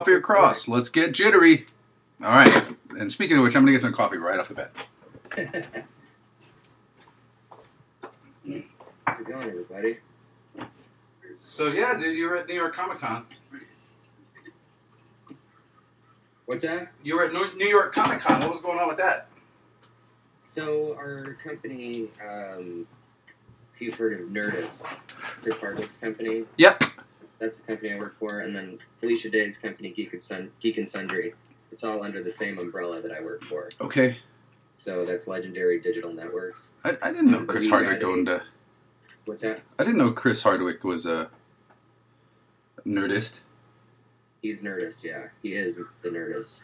Coffee across. Let's get jittery. All right. And speaking of which, I'm going to get some coffee right off the bat. How's it going, everybody? So, yeah, dude, you were at New York Comic Con. What's that? You were at New York Comic Con. What was going on with that? So, our company, if you've heard of Nerdist, Chris Hardwick's company. Yep. That's the company I work for. And then Felicia Day's company, Geek and Sundry. It's all under the same umbrella that I work for. Okay. So, that's Legendary Digital Networks. I didn't know Chris Hardwick owned a... What's that? I didn't know Chris Hardwick was a Nerdist. He's Nerdist, yeah. He is the Nerdist.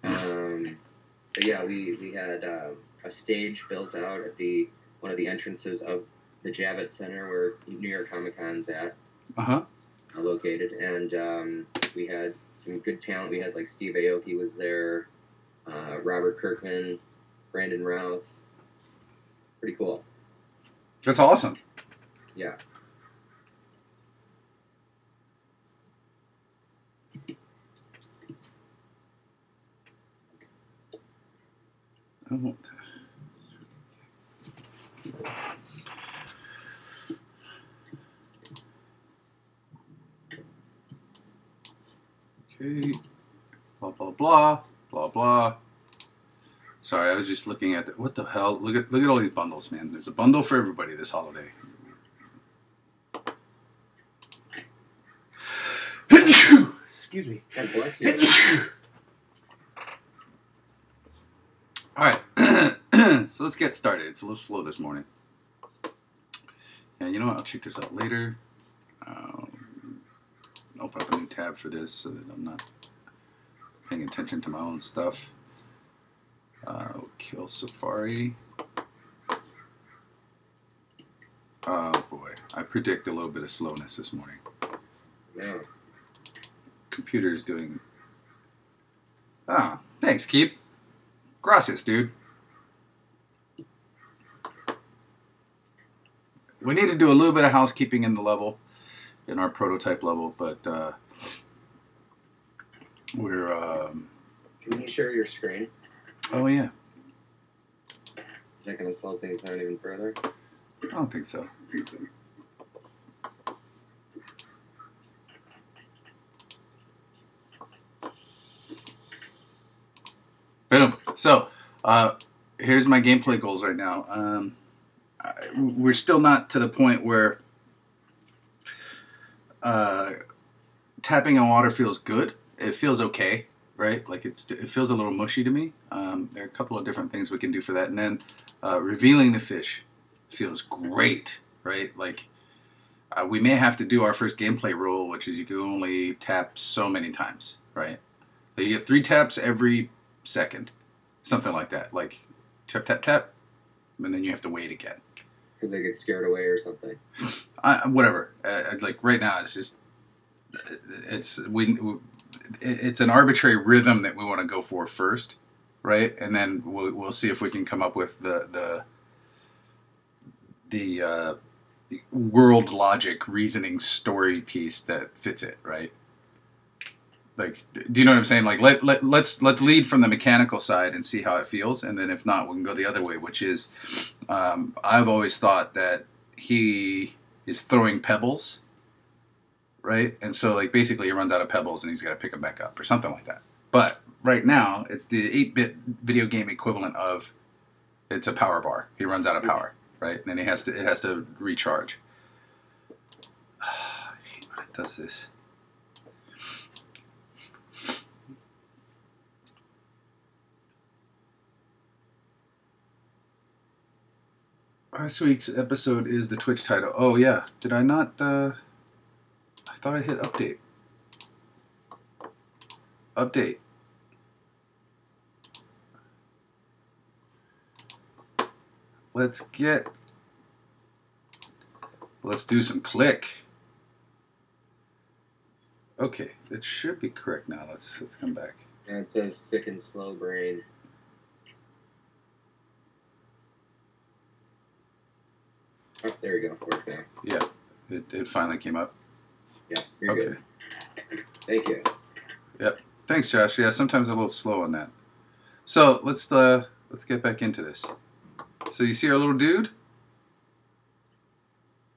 But yeah, we had a stage built out at one of the entrances of the Javits Center where New York Comic Con's located, and we had some good talent. We had like Steve Aoki was there, Robert Kirkman, Brandon Routh. Pretty cool. That's awesome. Yeah. Oh. Okay. Blah, blah, blah. Blah, blah. Sorry, I was just looking at what the hell? Look at all these bundles, man. There's a bundle for everybody this holiday. Excuse me. God bless you. All right. So let's get started. It's a little slow this morning. And you know what? I'll check this out later. Open up a new tab for this so that I'm not paying attention to my own stuff. Kill Safari. Oh boy, I predict a little bit of slowness this morning. Yeah. Computer is doing... Ah, thanks, Keep. Gracias, dude. We need to do a little bit of housekeeping in the level, in our prototype level, but we're... Can you share your screen? Oh, yeah. Is that going to slow things down even further? I don't think so. Boom. So, here's my gameplay goals right now. We're still not to the point where tapping on water feels good. It feels okay, right? Like it feels a little mushy to me. There are a couple of different things we can do for that. And then revealing the fish feels great, right? Like we may have to do our first gameplay rule, which is you can only tap so many times, right? So you get 3 taps every second, something like that. Like tap, tap, tap, and then you have to wait again. Because they get scared away or something. Whatever. Like right now, it's just it's an arbitrary rhythm that we want to go for first, right? And then we'll see if we can come up with the world logic reasoning story piece that fits it, right? Like, do you know what I'm saying? Like, let's lead from the mechanical side and see how it feels, and then if not, we can go the other way, which is, I've always thought that he is throwing pebbles, right? And so, like, basically he runs out of pebbles and he's got to pick them back up or something like that. But right now, it's the 8-bit video game equivalent of it's a power bar. He runs out of power, right? And then it has to recharge. I hate when it does this. Last week's episode is the Twitch title. Oh, yeah. Did I not... I thought I hit update. Update. Let's do some click. Okay, it should be correct now. Let's come back. And it says sick and slow brain. Oh, there you go. Work now. Yeah, it finally came up. Yeah, you're good. Thank you. Yep. Thanks, Josh. Yeah, sometimes I'm a little slow on that. So let's get back into this. So you see our little dude?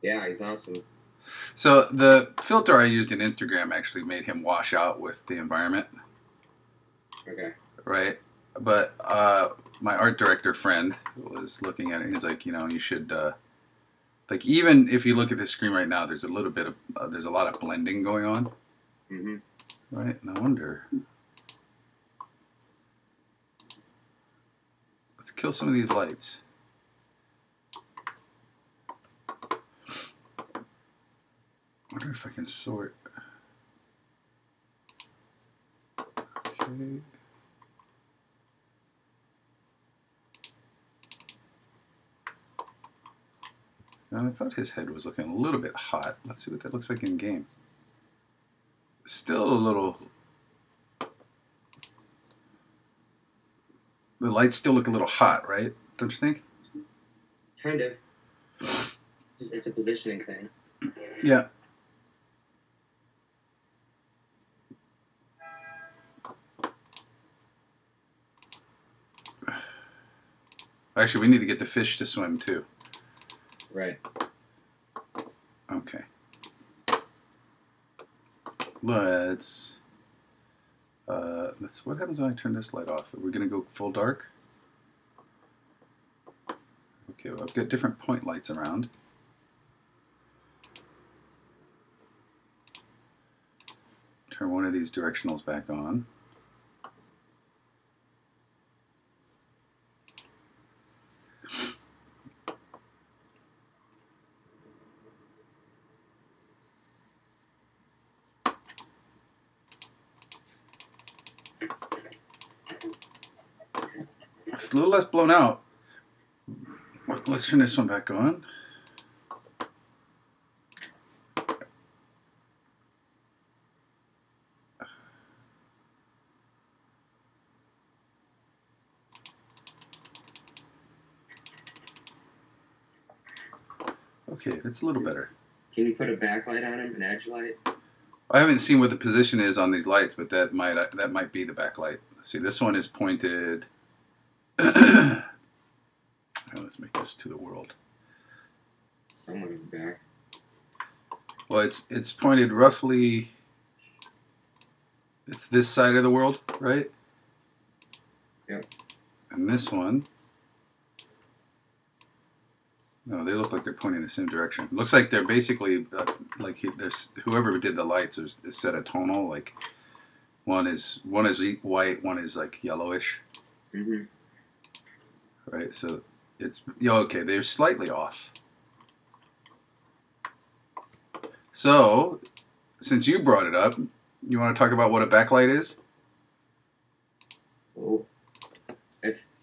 Yeah, he's awesome. So the filter I used in Instagram actually made him wash out with the environment. Okay. Right? But my art director friend was looking at it. He's like, you should like, even if you look at the screen right now, there's a little bit of there's a lot of blending going on. Mm-hmm. Right? No wonder. Let's kill some of these lights. I wonder if I can sort. Okay. I thought his head was looking a little bit hot. Let's see what that looks like in game. Still a little. The lights still look a little hot, right? Don't you think? Kind of. It's a positioning thing. Yeah. Actually, we need to get the fish to swim too. Right. Okay. Let's. What happens when I turn this light off? Are we going to go full dark? Okay, well, I've got different point lights around. Turn one of these directionals back on. It's a little less blown out. Let's turn this one back on. Okay, that's a little better. Can you put a backlight on him, an edge light? I haven't seen what the position is on these lights, but that might be the backlight. See, this one is pointed. Oh, let's make this to the world. Somewhere in the back. Well, it's pointed roughly. It's this side of the world, right? Yep. And this one. No, they look like they're pointing in the same direction. It looks like they're basically there's whoever did the lights is set a tonal, like one is white, one is like yellowish. Mm-hmm. Right, so it's okay. They're slightly off. So, since you brought it up, you want to talk about what a backlight is? Well,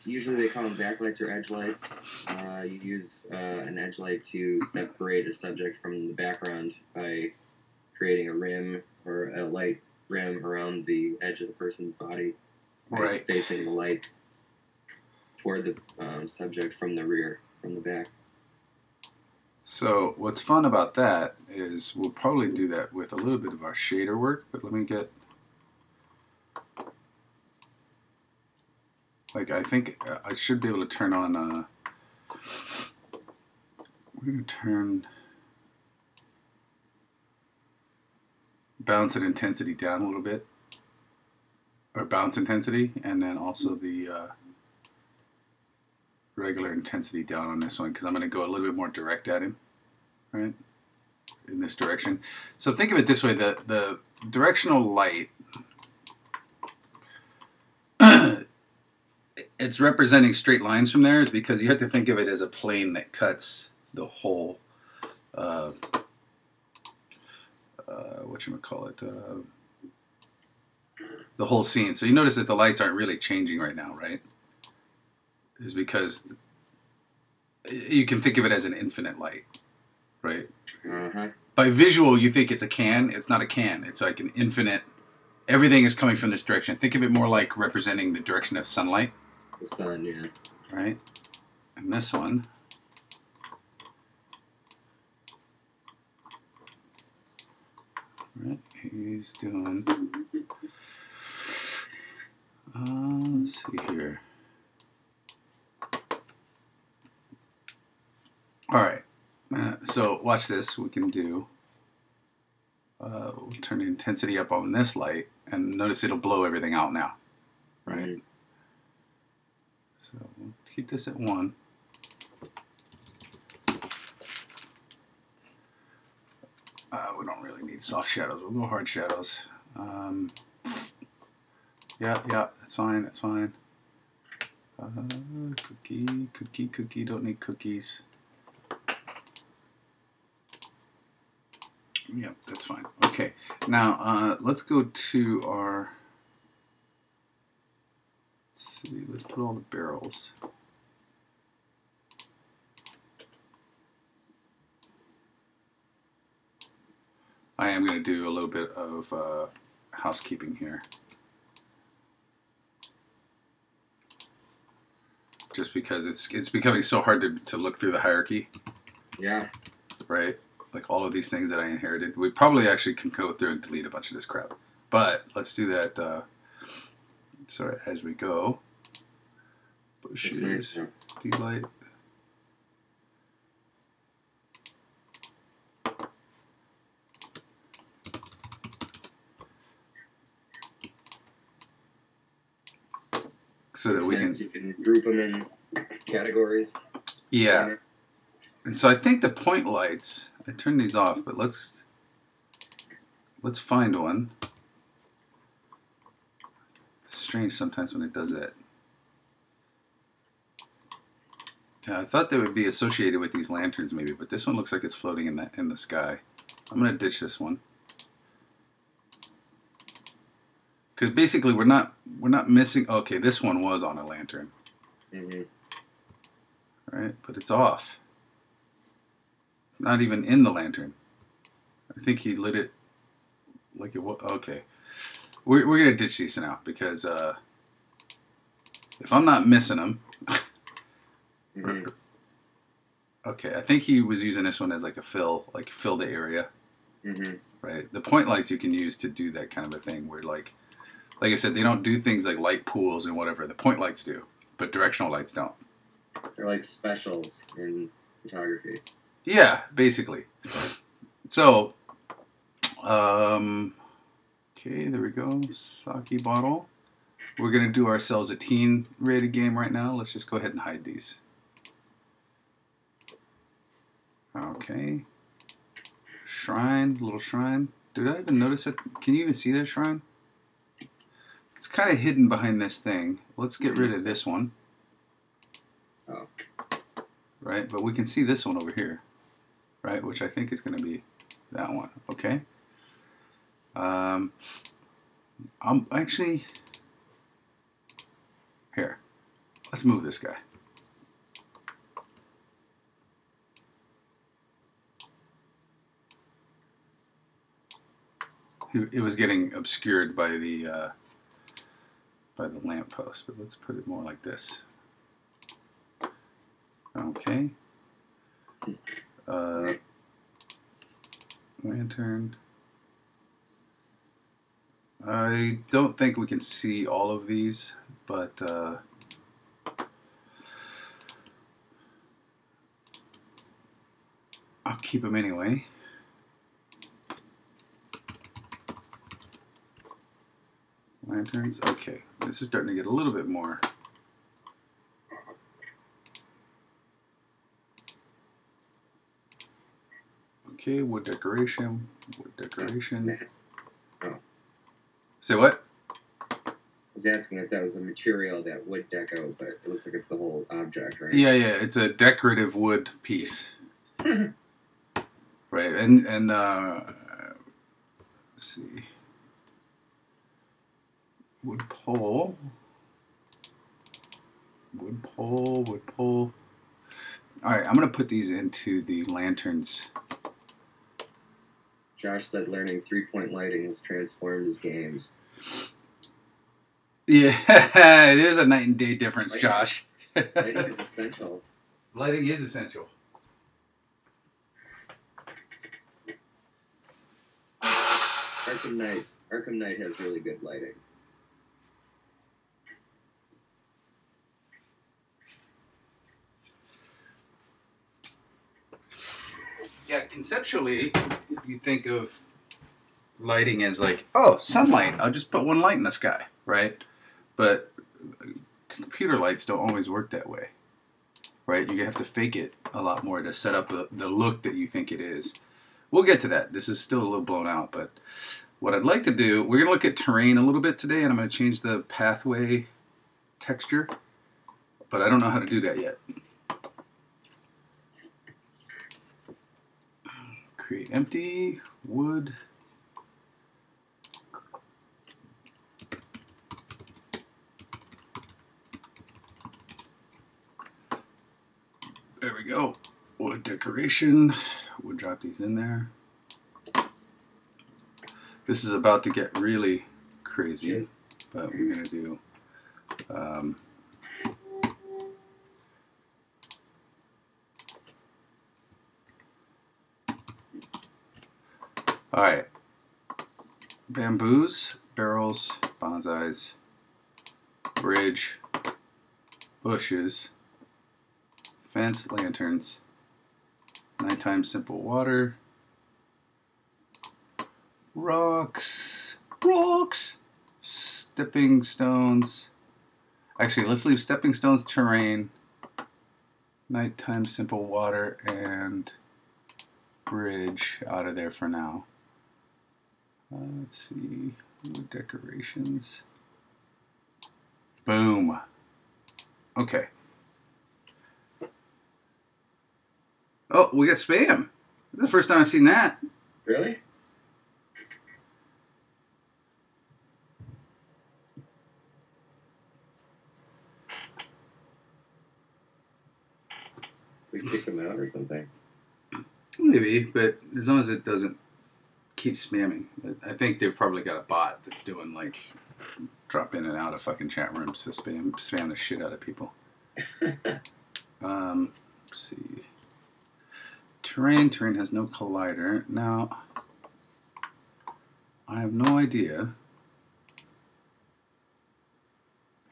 usually they call them backlights or edge lights. You use an edge light to separate a subject from the background by creating a rim or a light rim around the edge of the person's body. Right. Facing the light toward the subject from the rear, from the back. So what's fun about that is we'll probably do that with a little bit of our shader work, but let me get... Like, I think I should be able to turn on... we're going to turn... Bounce and intensity down a little bit. Or bounce intensity, and then also the regular intensity down on this one, because I'm going to go a little bit more direct at him, right, in this direction. So think of it this way, the directional light, it's representing straight lines from there, is because you have to think of it as a plane that cuts the whole, the whole scene. So you notice that the lights aren't really changing right now, right? Is because you can think of it as an infinite light, right? Uh-huh. By visual, you think it's a can. It's not a can. It's like an infinite. Everything is coming from this direction. Think of it more like representing the direction of sunlight. The sun, yeah. Right? And this one. Right? He's doing... see here. All right. So watch this. We can do. We'll turn the intensity up on this light, and notice it'll blow everything out now. Right. Mm-hmm. So we'll keep this at 1. We don't really need soft shadows. We'll go hard shadows. Yeah, that's fine. That's fine. Cookie. Don't need cookies. Yep, that's fine. Okay, now let's go to our. Let's see. Let's put all the barrels. I am going to do a little bit of housekeeping here. Just because it's becoming so hard to look through the hierarchy. Yeah. Right? Like all of these things that I inherited. We probably actually can go through and delete a bunch of this crap. But let's do that sorry, as we go. Bushes, nice, yeah. D-light. So that we can group them in categories. Yeah. And so I think the point lights, I turned these off, but let's find one. It's strange sometimes when it does that. Yeah, I thought they would be associated with these lanterns maybe, but this one looks like it's floating in the sky. I'm gonna ditch this one. Because basically we're not missing. Okay, this one was on a lantern. Mm-hmm. Right, but it's off. It's not even in the lantern. I think he lit it like it was. Okay, we're gonna ditch these for now because if I'm not missing them. Mm-hmm. Okay, I think he was using this one as like a fill the area. Mm-hmm. Right, the point lights you can use to do that kind of a thing where like I said, they don't do things like light pools and whatever. The point lights do, but directional lights don't. They're like specials in photography. Yeah, basically. So, okay, there we go. Sake bottle. We're going to do ourselves a teen rated game right now. Let's just go ahead and hide these. Okay. Shrine, little shrine. Did I even notice that? Can you even see that shrine? It's kind of hidden behind this thing. Let's get rid of this one. Oh. Right, but we can see this one over here. Right, which I think is going to be that one. Okay. I'm actually... Here. Let's move this guy. It was getting obscured by the lamppost, but let's put it more like this. Okay. Lantern. I don't think we can see all of these, but I'll keep them anyway. Lanterns. Okay, this is starting to get a little bit more. Okay, wood decoration. Wood decoration. Oh. Say what? I was asking if that was a material that would deco, but it looks like it's the whole object, right? Yeah, it's a decorative wood piece. Right, and let's see. Wood pole. Wood pole, wood pole. Alright, I'm going to put these into the lanterns. Josh said learning three-point lighting has transformed his games. Yeah, it is a night and day difference, lighting, Josh. Lighting is essential. Lighting is essential. Arkham Knight has really good lighting. Yeah, conceptually, you think of lighting as like, oh, sunlight. I'll just put one light in the sky, right? But computer lights don't always work that way, right? You have to fake it a lot more to set up the look that you think it is. We'll get to that. This is still a little blown out, but what I'd like to do, we're going to look at terrain a little bit today, and I'm going to change the pathway texture, but I don't know how to do that yet. Create empty, wood. There we go. Wood decoration. We'll drop these in there. This is about to get really crazy, but we're going to do all right. Bamboos, barrels, bonsais, bridge, bushes, fence, lanterns, nighttime simple water, rocks, stepping stones. Actually, let's leave stepping stones, terrain, nighttime simple water, and bridge out of there for now. Let's see, wood decorations. Boom. Okay. Oh, we got spam. This is the first time I've seen that. Really? We kick them out or something? Maybe, but as long as it doesn't keep spamming. I think they've probably got a bot that's doing like drop in and out of fucking chat rooms to spam the shit out of people. Let's see. Terrain has no collider. Now, I have no idea.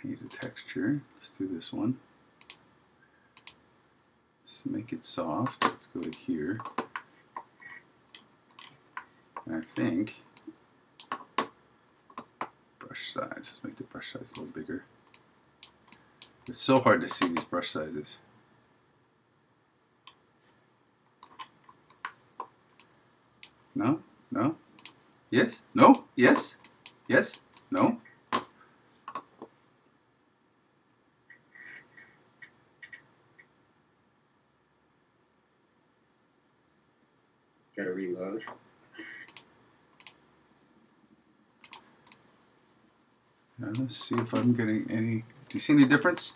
Paint a texture. Let's do this one. Let's make it soft. Let's go to here. And I think brush size. Let's make the brush size a little bigger. It's so hard to see these brush sizes. No? No? Yes? No? Yes? Yes? No? Gotta reload. Now let's see if I'm getting any. Do you see any difference?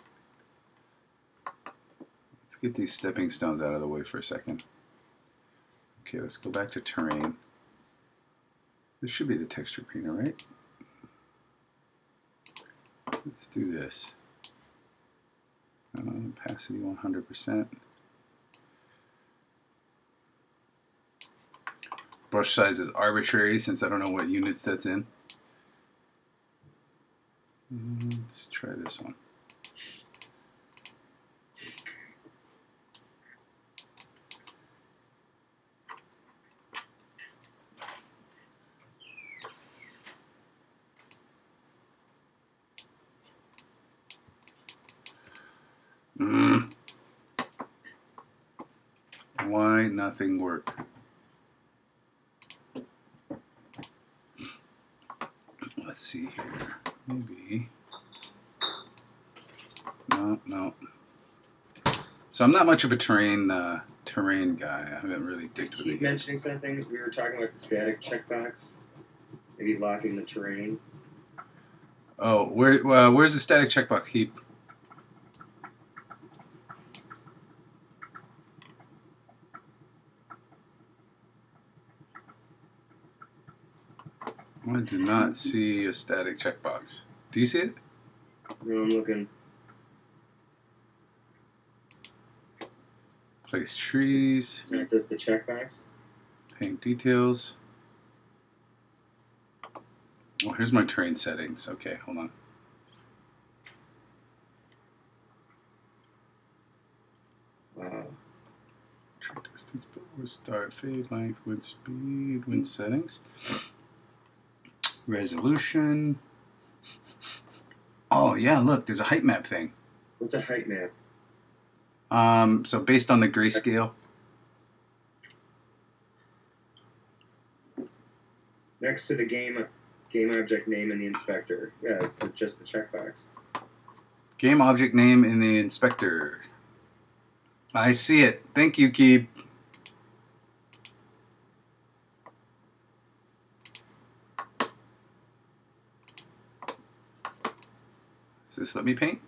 Let's get these stepping stones out of the way for a second. Okay, let's go back to terrain. This should be the texture painter, right? Let's do this. Opacity 100%. Brush size is arbitrary since I don't know what units that's in. Let's try this one. Why nothing work? Let's see here. Maybe. No. So I'm not much of a terrain guy. I haven't really digged with it. Keep mentioning something. We were talking about the static checkbox. Maybe locking the terrain. Oh, where's the static checkbox heap? I do not see a static checkbox. Do you see it? No, I'm looking. Place trees. So it does the checkbox? Paint details. Oh, here's my terrain settings. Okay, hold on. Wow. Distance before start, fade length, wind speed, wind settings, resolution. Oh yeah, look, there's a height map thing. What's a height map? So based on the grayscale. Next to the game object name in the inspector. Yeah, it's just the checkbox. Game object name in the inspector. I see it. Thank you, Keeb. Does this let me paint?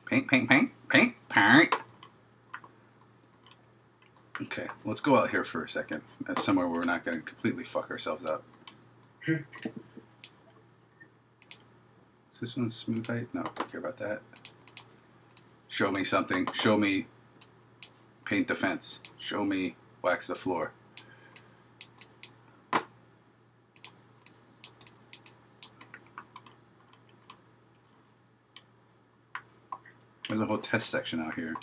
Paint, paint, paint, paint, paint. Okay, let's go out here for a second. That's somewhere where we're not going to completely fuck ourselves up. Is this one smooth height? No, don't care about that. Show me something. Show me paint the fence. Show me wax the floor. There's a whole test section out here.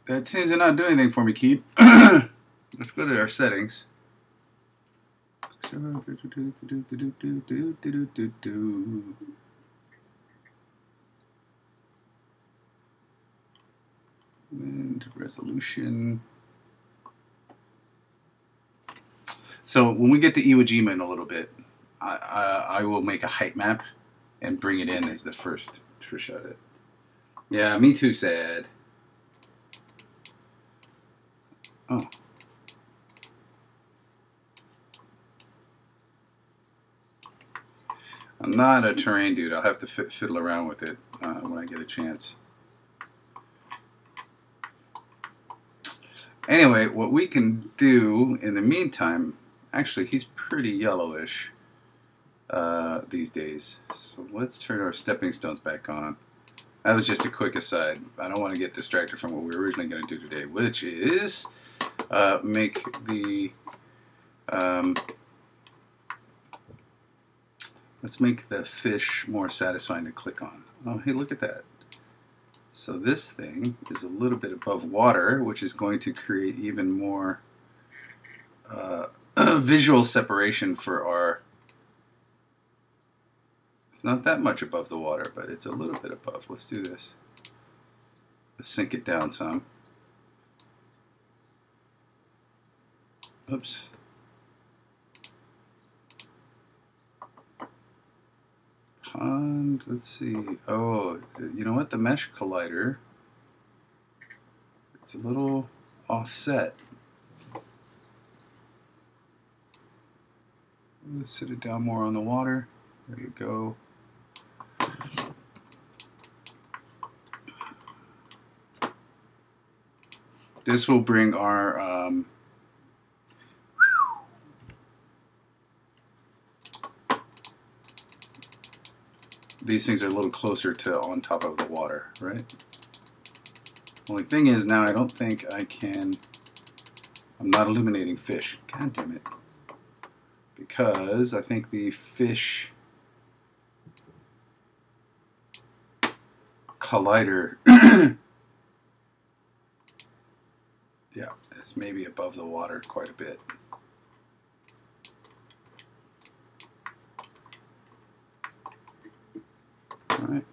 That seems to not do anything for me, Keep. Let's go to our settings. Wind resolution. So when we get to Iwo Jima in a little bit, I will make a height map and bring it in as the first shot at it. Yeah, me too, sad. Oh. I'm not a terrain dude. I'll have to fiddle around with it when I get a chance. Anyway, what we can do in the meantime, actually he's pretty yellowish these days. So let's turn our stepping stones back on. That was just a quick aside. I don't want to get distracted from what we were originally going to do today, which is make the let's make the fish more satisfying to click on. Oh, hey, look at that. So this thing is a little bit above water, which is going to create even more visual separation for our... It's not that much above the water, but it's a little bit above. Let's do this. Let's sink it down some. Oops. Pond, let's see. Oh, you know what? The mesh collider, it's a little offset. Let's sit it down more on the water. There you go. This will bring our these things are a little closer to on top of the water, right? Only thing is now I don't think I can, I'm not illuminating fish. God damn it. Because I think the fish collider, yeah, it's maybe above the water quite a bit. All right.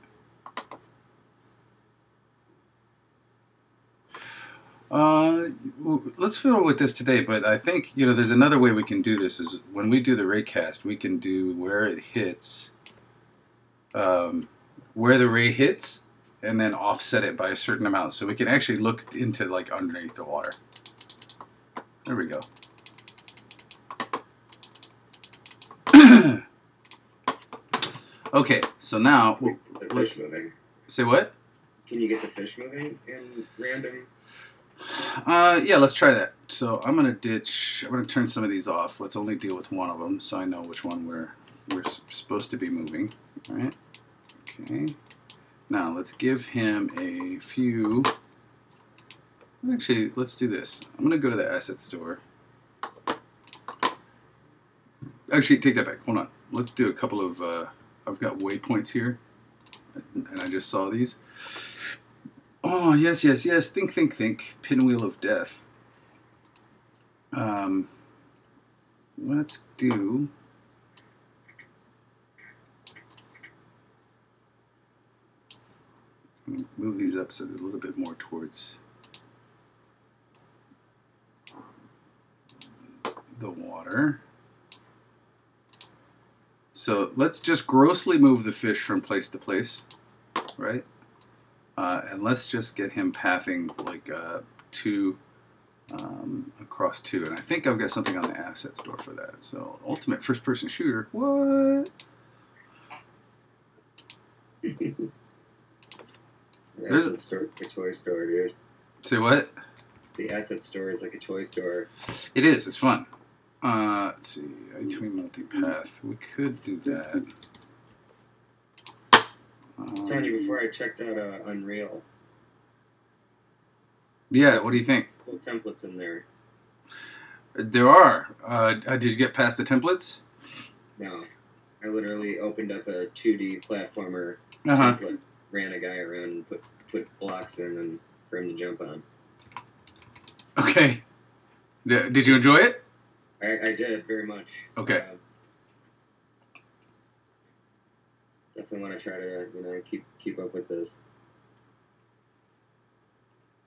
Let's fiddle with this today, but I think, you know, there's another way we can do this is when we do the raycast, we can do where it hits, where the ray hits, and then offset it by a certain amount. So we can actually look into like underneath the water. There we go. Okay, so now... The fish moving. Say what? Can you get the fish moving in random? Yeah, let's try that. So I'm gonna turn some of these off. Let's only deal with one of them, so I know which one we're supposed to be moving. All right. Okay. Now let's give him a few Actually, let's do this. I'm going to go to the asset store. Actually, take that back. Hold on. Let's do a couple of... I've got waypoints here. And I just saw these. Oh, yes, yes, yes. Think, think, think. Pinwheel of Death. Let's do... Move these up so they're a little bit more towards the water. So let's just grossly move the fish from place to place, right? And let's just get him pathing like across two. And I think I've got something on the asset store for that. So ultimate first-person shooter. What? The asset store is like a toy store, dude. Say what? The asset store is like a toy store. It is. It's fun. Let's see. Between multipath. We could do that. I was telling you before I checked out Unreal. Yeah, what do you think? Cool templates in there. There are. Did you get past the templates? No. I literally opened up a 2D platformer template, ran a guy around and put blocks in and for him to jump on. Okay. Did you enjoy it? I did, very much. Okay. Definitely want to try to, keep up with this.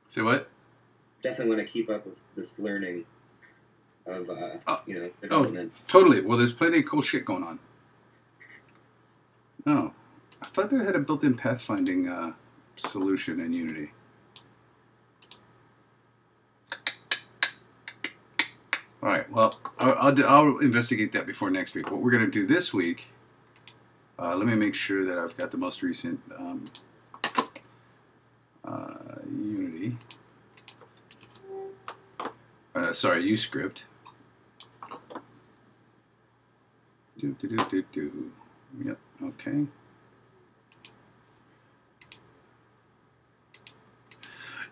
Say what? Definitely want to keep up with this learning of, development. Oh, totally. Well, there's plenty of cool shit going on. Oh. I thought they had a built-in pathfinding solution in Unity. All right. Well, I'll investigate that before next week. What we're going to do this week, let me make sure that I've got the most recent Unity. Sorry, UScript. Yep. Okay.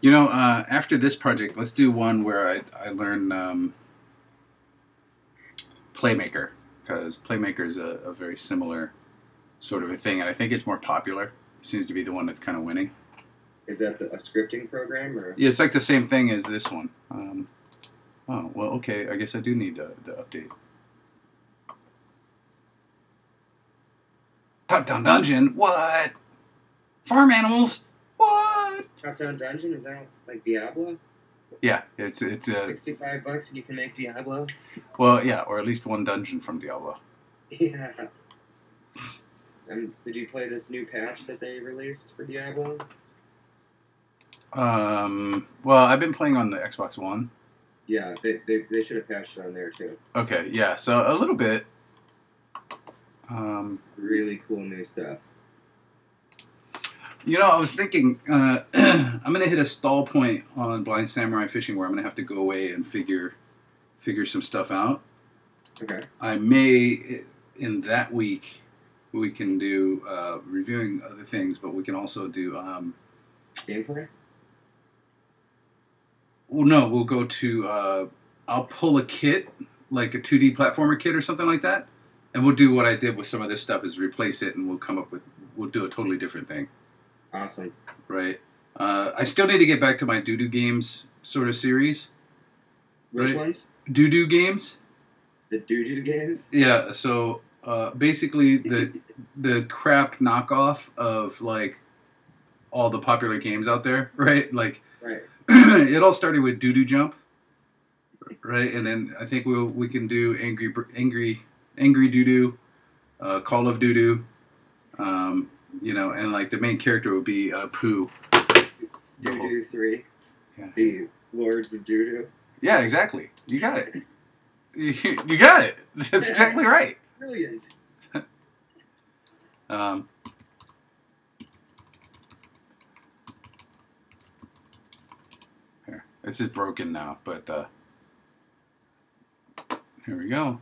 After this project, let's do one where I learn Playmaker, because Playmaker is a very similar sort of a thing, and I think it's more popular. It seems to be the one that's kind of winning. Is that a scripting program? Or? Yeah, it's like the same thing as this one. Oh, well, okay. I guess I do need the update. Top-down dungeon? What? Farm animals? What? Top-down dungeon? Is that like Diablo? Yeah, it's $65 and you can make Diablo? Well, yeah, or at least one dungeon from Diablo. Yeah. Did you play this new patch that they released for Diablo? Well, I've been playing on the Xbox One. Yeah, they should have patched it on there too. Okay, yeah, so a little bit. Really cool new stuff. I was thinking, I'm going to hit a stall point on Blind Samurai Fishing where I'm going to have to go away and figure some stuff out. Okay. I may, in that week, we can do reviewing other things, but we can also do... gameplay? Well, no, we'll go to... I'll pull a kit, like a 2D platformer kit or something like that, and we'll do what I did with some of this stuff, is replace it, and we'll do a totally different thing. Awesome. Right. I still need to get back to my doo-doo games sort of series. Which ones? Doo-doo games. The doo-doo games? Yeah, so basically the crap knockoff of like all the popular games out there, right? Like, right. It all started with Doo-Doo Jump, right? And then I think we can do Angry Doo-Doo, Call of Doo-Doo, and like the main character would be Pooh. Doo-Doo 3. Yeah. The Lords of Doo-Doo. Yeah, exactly. You got it. You got it. That's exactly right. Brilliant. Here. This is broken now, but here we go.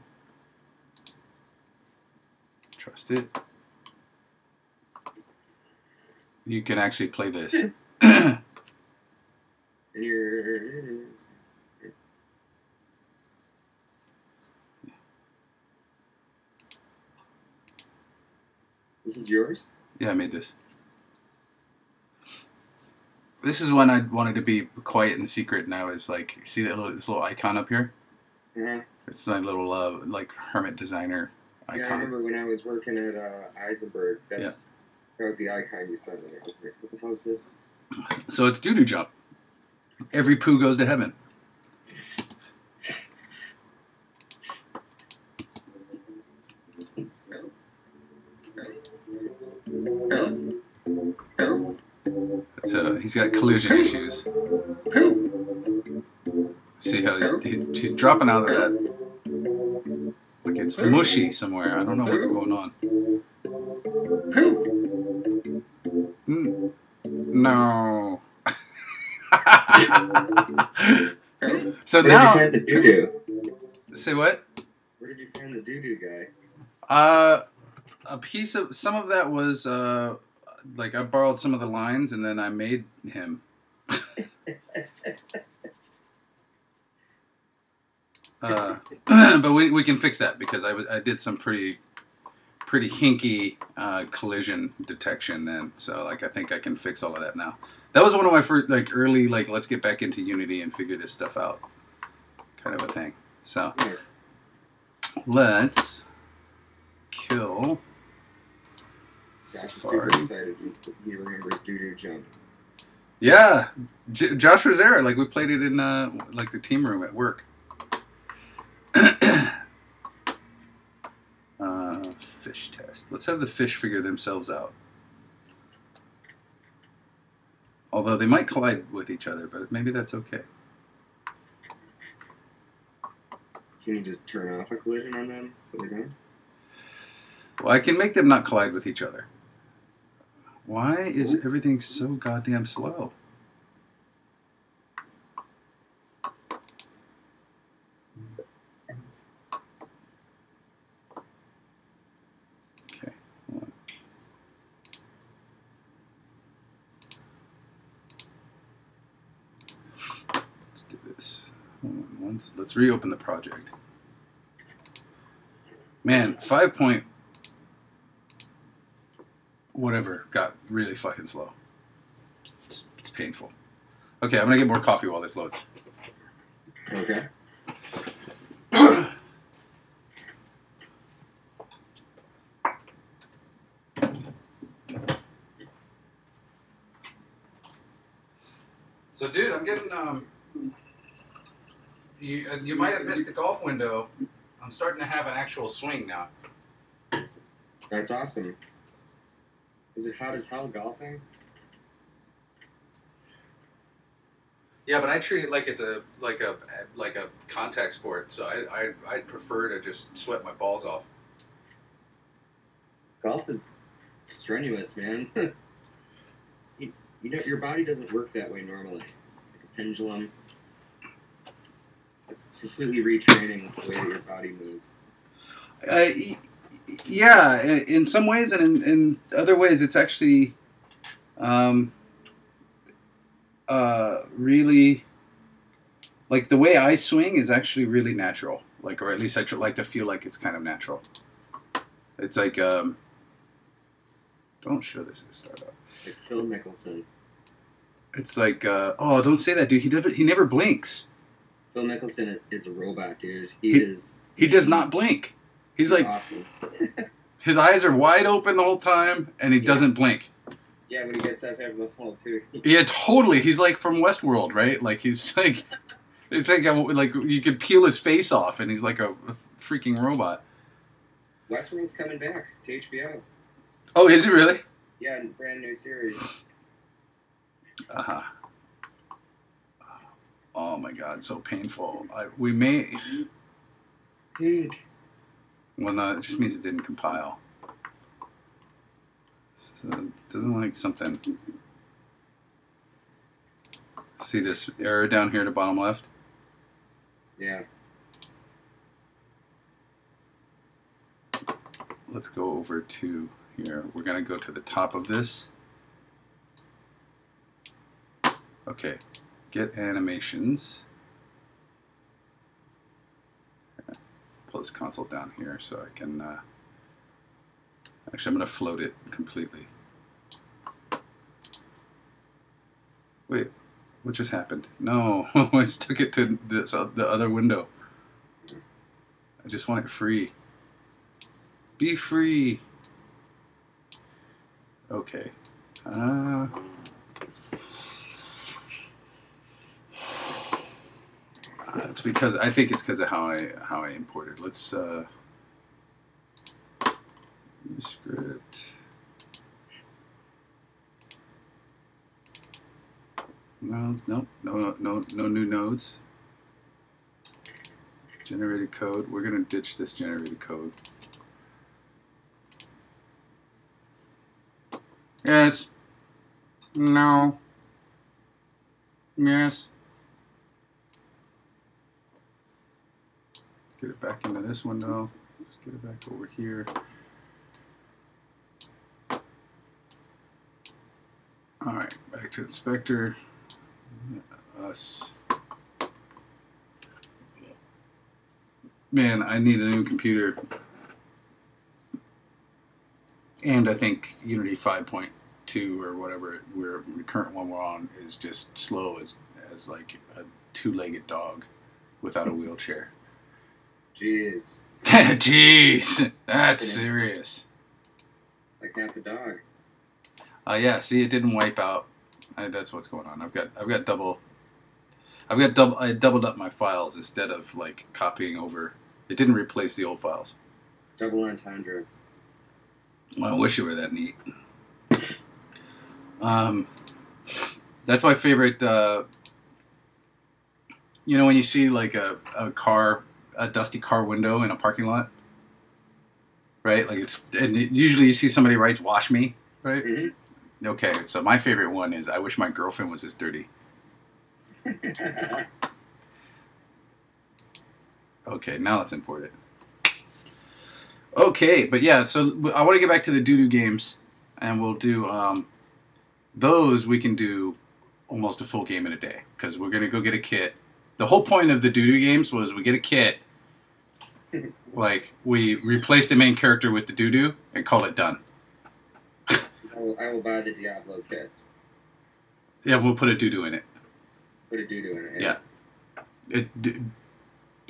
Trust it. You can actually play this. And you're This is yours? Yeah, I made this. This is when I wanted to be quiet and secret. Now is like, see that this little icon up here? Uh-huh. It's my little like hermit designer icon. Yeah, I remember when I was working at Eisenberg. That was the icon you sent me. I was like, what the hell is this? So it's doo-doo jump. Every poo goes to heaven. So he's got collision issues. See how he's dropping out of that. Like it's mushy somewhere. I don't know what's going on. No. So now. Where did you find the doo-doo? Say what? Where did you find the doo-doo guy? A piece of some of that was like I borrowed some of the lines and then I made him. But we can fix that because I did some pretty hinky collision detection then, so like I think I can fix all of that now. That was one of my first like early like let's get back into Unity and figure this stuff out kind of a thing. So let's kill Safari. Super excited. He remembers doo-doo jump. Yeah, Josh was there. Like we played it in like the team room at work. Fish test. Let's have the fish figure themselves out. Although they might collide with each other, but maybe that's okay. Can you just turn off a collision on them so they don't? Well, I can make them not collide with each other. Why is everything so goddamn slow? Okay, hold on. Let's do this. Hold on, let's reopen the project. Man, 5 point whatever got really fucking slow. It's painful. Okay, I'm gonna get more coffee while this loads. Okay. So, dude, I'm getting you might have missed the golf window. I'm starting to have an actual swing now. That's awesome. Is it hot as hell golfing? Yeah, but I treat it like it's a contact sport. So I'd prefer to just sweat my balls off. Golf is strenuous, man. you know, your body doesn't work that way normally. Like a pendulum. It's completely retraining the way that your body moves. Yeah, in some ways, and in other ways, it's actually really like the way I swing is actually really natural. Like, or at least I like to feel like it's kind of natural. It's like don't show this at startup. Like Phil Mickelson. It's like oh, don't say that, dude. He never blinks. Phil Mickelson is a robot, dude. He does not blink. He's like awesome. His eyes are wide open the whole time, and he doesn't blink. Yeah, when he gets up after the hole too. Yeah, totally. He's like from Westworld, right? Like he's like, it's like like you could peel his face off, and he's like a freaking robot. Westworld's coming back to HBO. Oh, is it really? Yeah, brand new series. Oh my god, so painful. We may. Pink. Well, no, it just means it didn't compile. So it doesn't like something. See this error down here at the bottom left? Yeah. Let's go over to here. We're going to go to the top of this. Okay. Get animations. Pull this console down here so I can Actually, I'm going to float it completely. Wait, what just happened? No, I stuck it to this, the other window. I just want it free. Be free. Okay. That's because I think it's because of how I imported. Let's script. Nodes. Nope. No new nodes. Generated code. We're gonna ditch this generated code. Yes. No. Yes. Let's get it back into this window. Let's get it back over here. All right, back to inspector. Us. Man, I need a new computer. And I think Unity 5.2 or whatever the current one we're on is just slow as like a two-legged dog without a wheelchair. Jeez. Jeez, that's serious. Like half a dog. Yeah. See, it didn't wipe out. That's what's going on. I doubled up my files instead of like copying over. It didn't replace the old files. Double entendres. I wish it were that neat. That's my favorite. You know when you see like a dusty car window in a parking lot, right? Like usually you see somebody writes "wash me," right? Mm-hmm. Okay, so my favorite one is "I wish my girlfriend was this dirty." Okay, now let's import it. Okay, but yeah, so I want to get back to the doo-doo games, and we'll do those. We can do almost a full game in a day because we're gonna go get a kit. The whole point of the doo-doo games was we get a kit, like we replace the main character with the doo-doo and call it done. I will buy the Diablo kit. Yeah, we'll put a doo-doo in it. Put a doo-doo in it.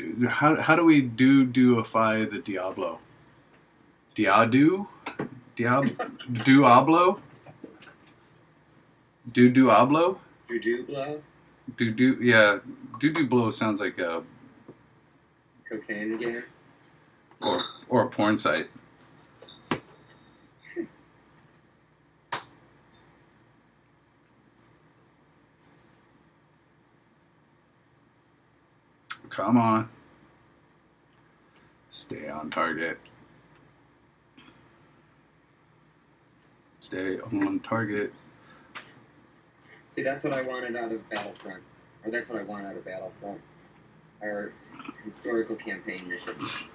Yeah. How do we doo-dooify the Diablo? Diablo? Diablo? Doo-doo-ablo? Doo-doo-blow? Doo-doo, yeah. Doo-doo-blow sounds like a... cocaine game? Or a porn site. Come on. Stay on target. Stay on target. See, that's what I wanted out of Battlefront. Or that's what I want out of Battlefront. Our historical campaign missions.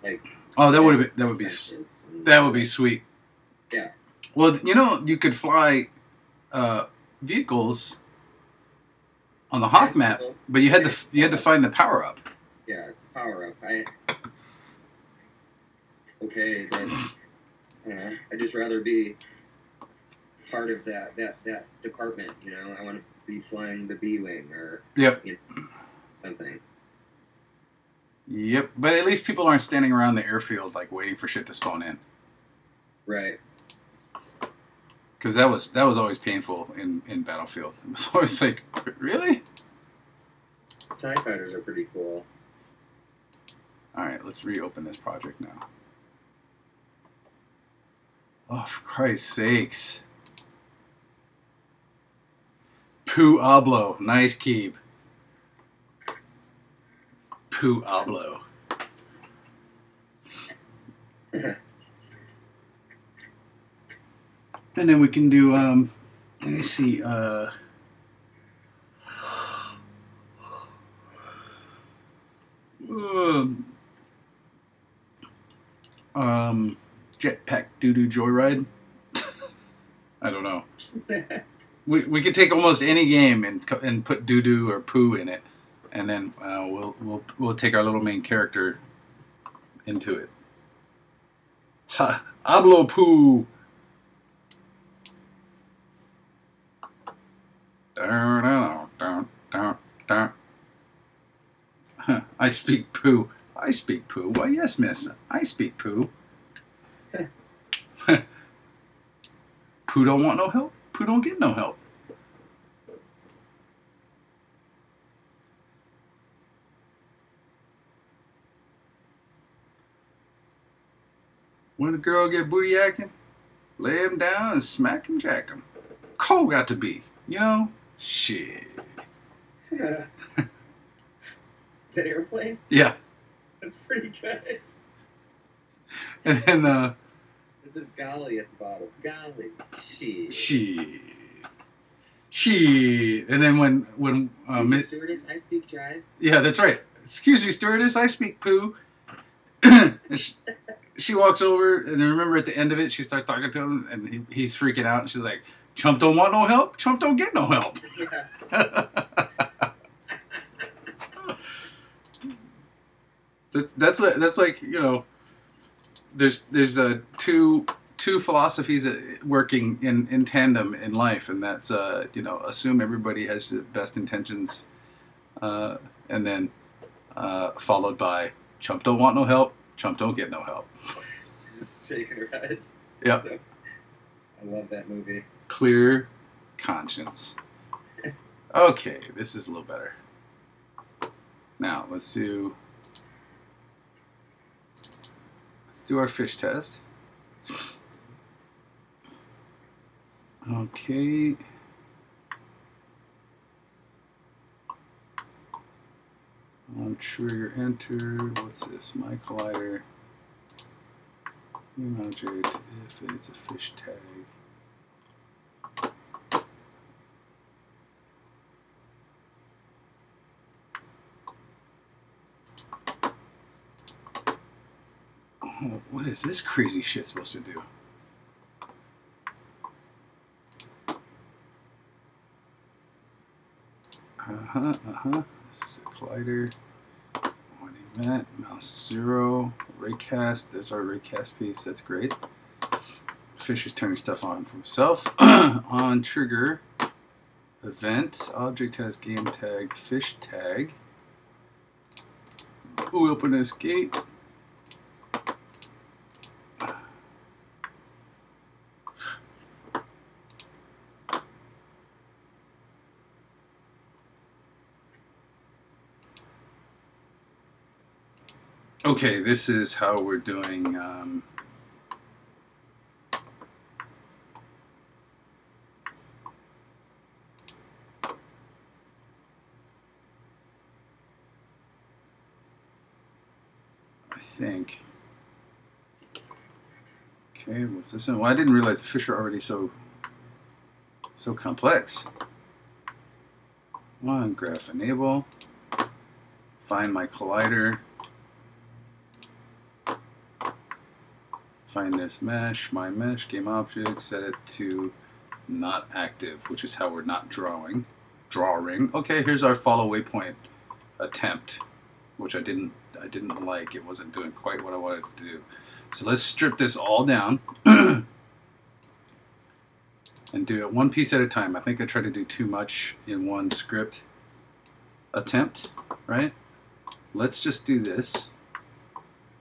Like, oh, that would be sweet. Yeah. Well, you know, you could fly vehicles on the Hoth map, but you had to find the power up. Yeah, it's a power up. Okay, but I'd just rather be part of that department. You know, I want to be flying the B-wing or something. Yep, but at least people aren't standing around the airfield like waiting for shit to spawn in. Right. Because that was always painful in Battlefield. It was always like, really? TIE fighters are pretty cool. Alright, let's reopen this project now. Oh, for Christ's sakes. Pueblo. Nice keep. Pueblo. And then we can do, let me see, Jetpack Doo-Doo Joyride. I don't know. We could take almost any game and put doo-doo or poo in it, and then we'll take our little main character into it. Ha! Hablo poo! I speak poo. I speak poo. Why, yes, miss. I speak poo. Poo don't want no help. Poo don't get no help. When a girl get booty yakking, lay him down and smack him, jack him. Cole got to be, you know? Shit. Is that Airplane? Yeah. That's pretty good. And then, this is golly at the bottom. Golly. Shit. Shit. And then when Excuse me, stewardess, I speak drive. Yeah, that's right. Excuse me, stewardess, I speak poo. She walks over, and then remember at the end of it, she starts talking to him, and he's freaking out, and she's like, Chump don't want no help, Chump don't get no help. Yeah. that's like, you know, there's two philosophies working in tandem in life, and that's you know, assume everybody has the best intentions, and then followed by Chump don't want no help, Chump don't get no help. Just shaking her head. Yeah. So, I love that movie. Clear conscience. Okay, this is a little better. Now let's do our fish test. Okay. On trigger entered. What's this? My collider. New object if it's a fish tag. Oh, what is this crazy shit supposed to do? This is a collider. One event. Mouse 0. Raycast. There's our raycast piece. That's great. Fish is turning stuff on for himself. On trigger. Event. Object has game tag. Fish tag. We open this gate. Okay, this is how we're doing. I think. Okay, what's this one? Well, I didn't realize the fish are already so complex. One, graph enable. Find my collider. Find this mesh, my mesh, game object, set it to not active, which is how we're not drawing. Drawing. Okay, here's our follow waypoint attempt, which I didn't like. It wasn't doing quite what I wanted to do. So let's strip this all down and do it one piece at a time. I think I tried to do too much in one script attempt, right? Let's just do this.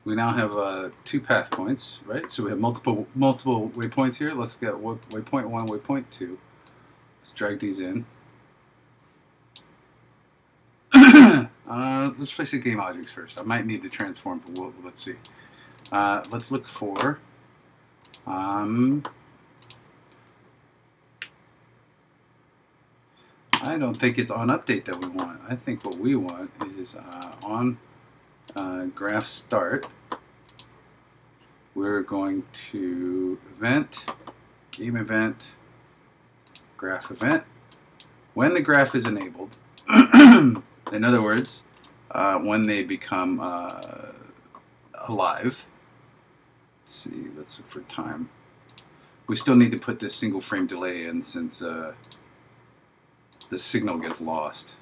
We now have 2 path points, right? So we have multiple waypoints here. Let's get waypoint 1, waypoint 2. Let's drag these in. Let's place the game objects first. I might need to transform, but let's see. Let's look for. I don't think it's on update that we want. I think what we want is on graph start. We're going to event, game event, graph event. When the graph is enabled, in other words, when they become alive. Let's see, let's look for time. We still need to put this single frame delay in since the signal gets lost.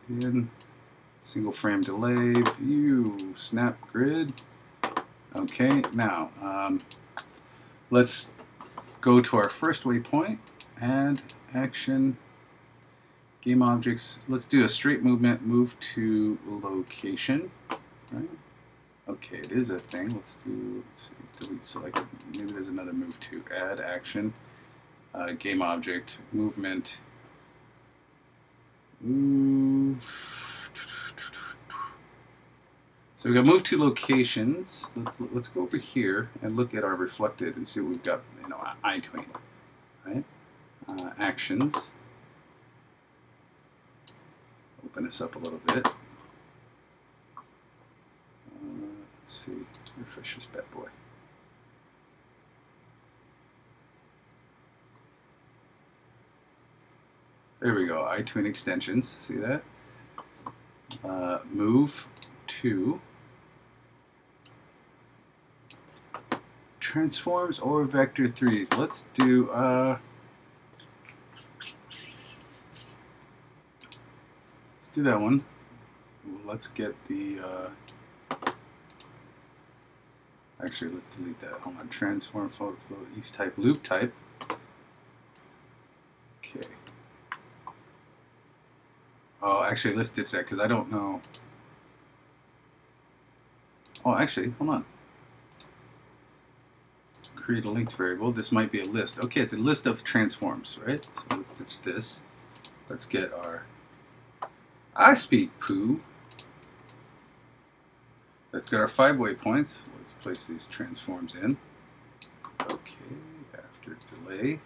In single frame delay, view, snap grid. Okay, now let's go to our first waypoint. Add action. Game objects. Let's do a straight movement. Move to location. Right. Okay, it is a thing. Let's see, delete selected. Maybe there's another move to add action. Game object movement. Move. So we got move to locations. Let's go over here and look at our reflected and see what we've got. You know, eye tween, right? Actions. Open this up a little bit. Let's see. Refresh this bad boy. There we go. Eye tween extensions. See that? Move to transforms or vector 3s. Let's do that one. Let's get the actually, let's delete that. Hold on. Transform, float, east type, loop type. Okay. Oh, actually, let's ditch that because I don't know. Oh, actually, hold on. Create a linked variable. This might be a list. Okay, it's a list of transforms, right? So let's ditch this. Let's get our I speak poo. Let's get our 5 waypoints. Let's place these transforms in. Okay, after delay.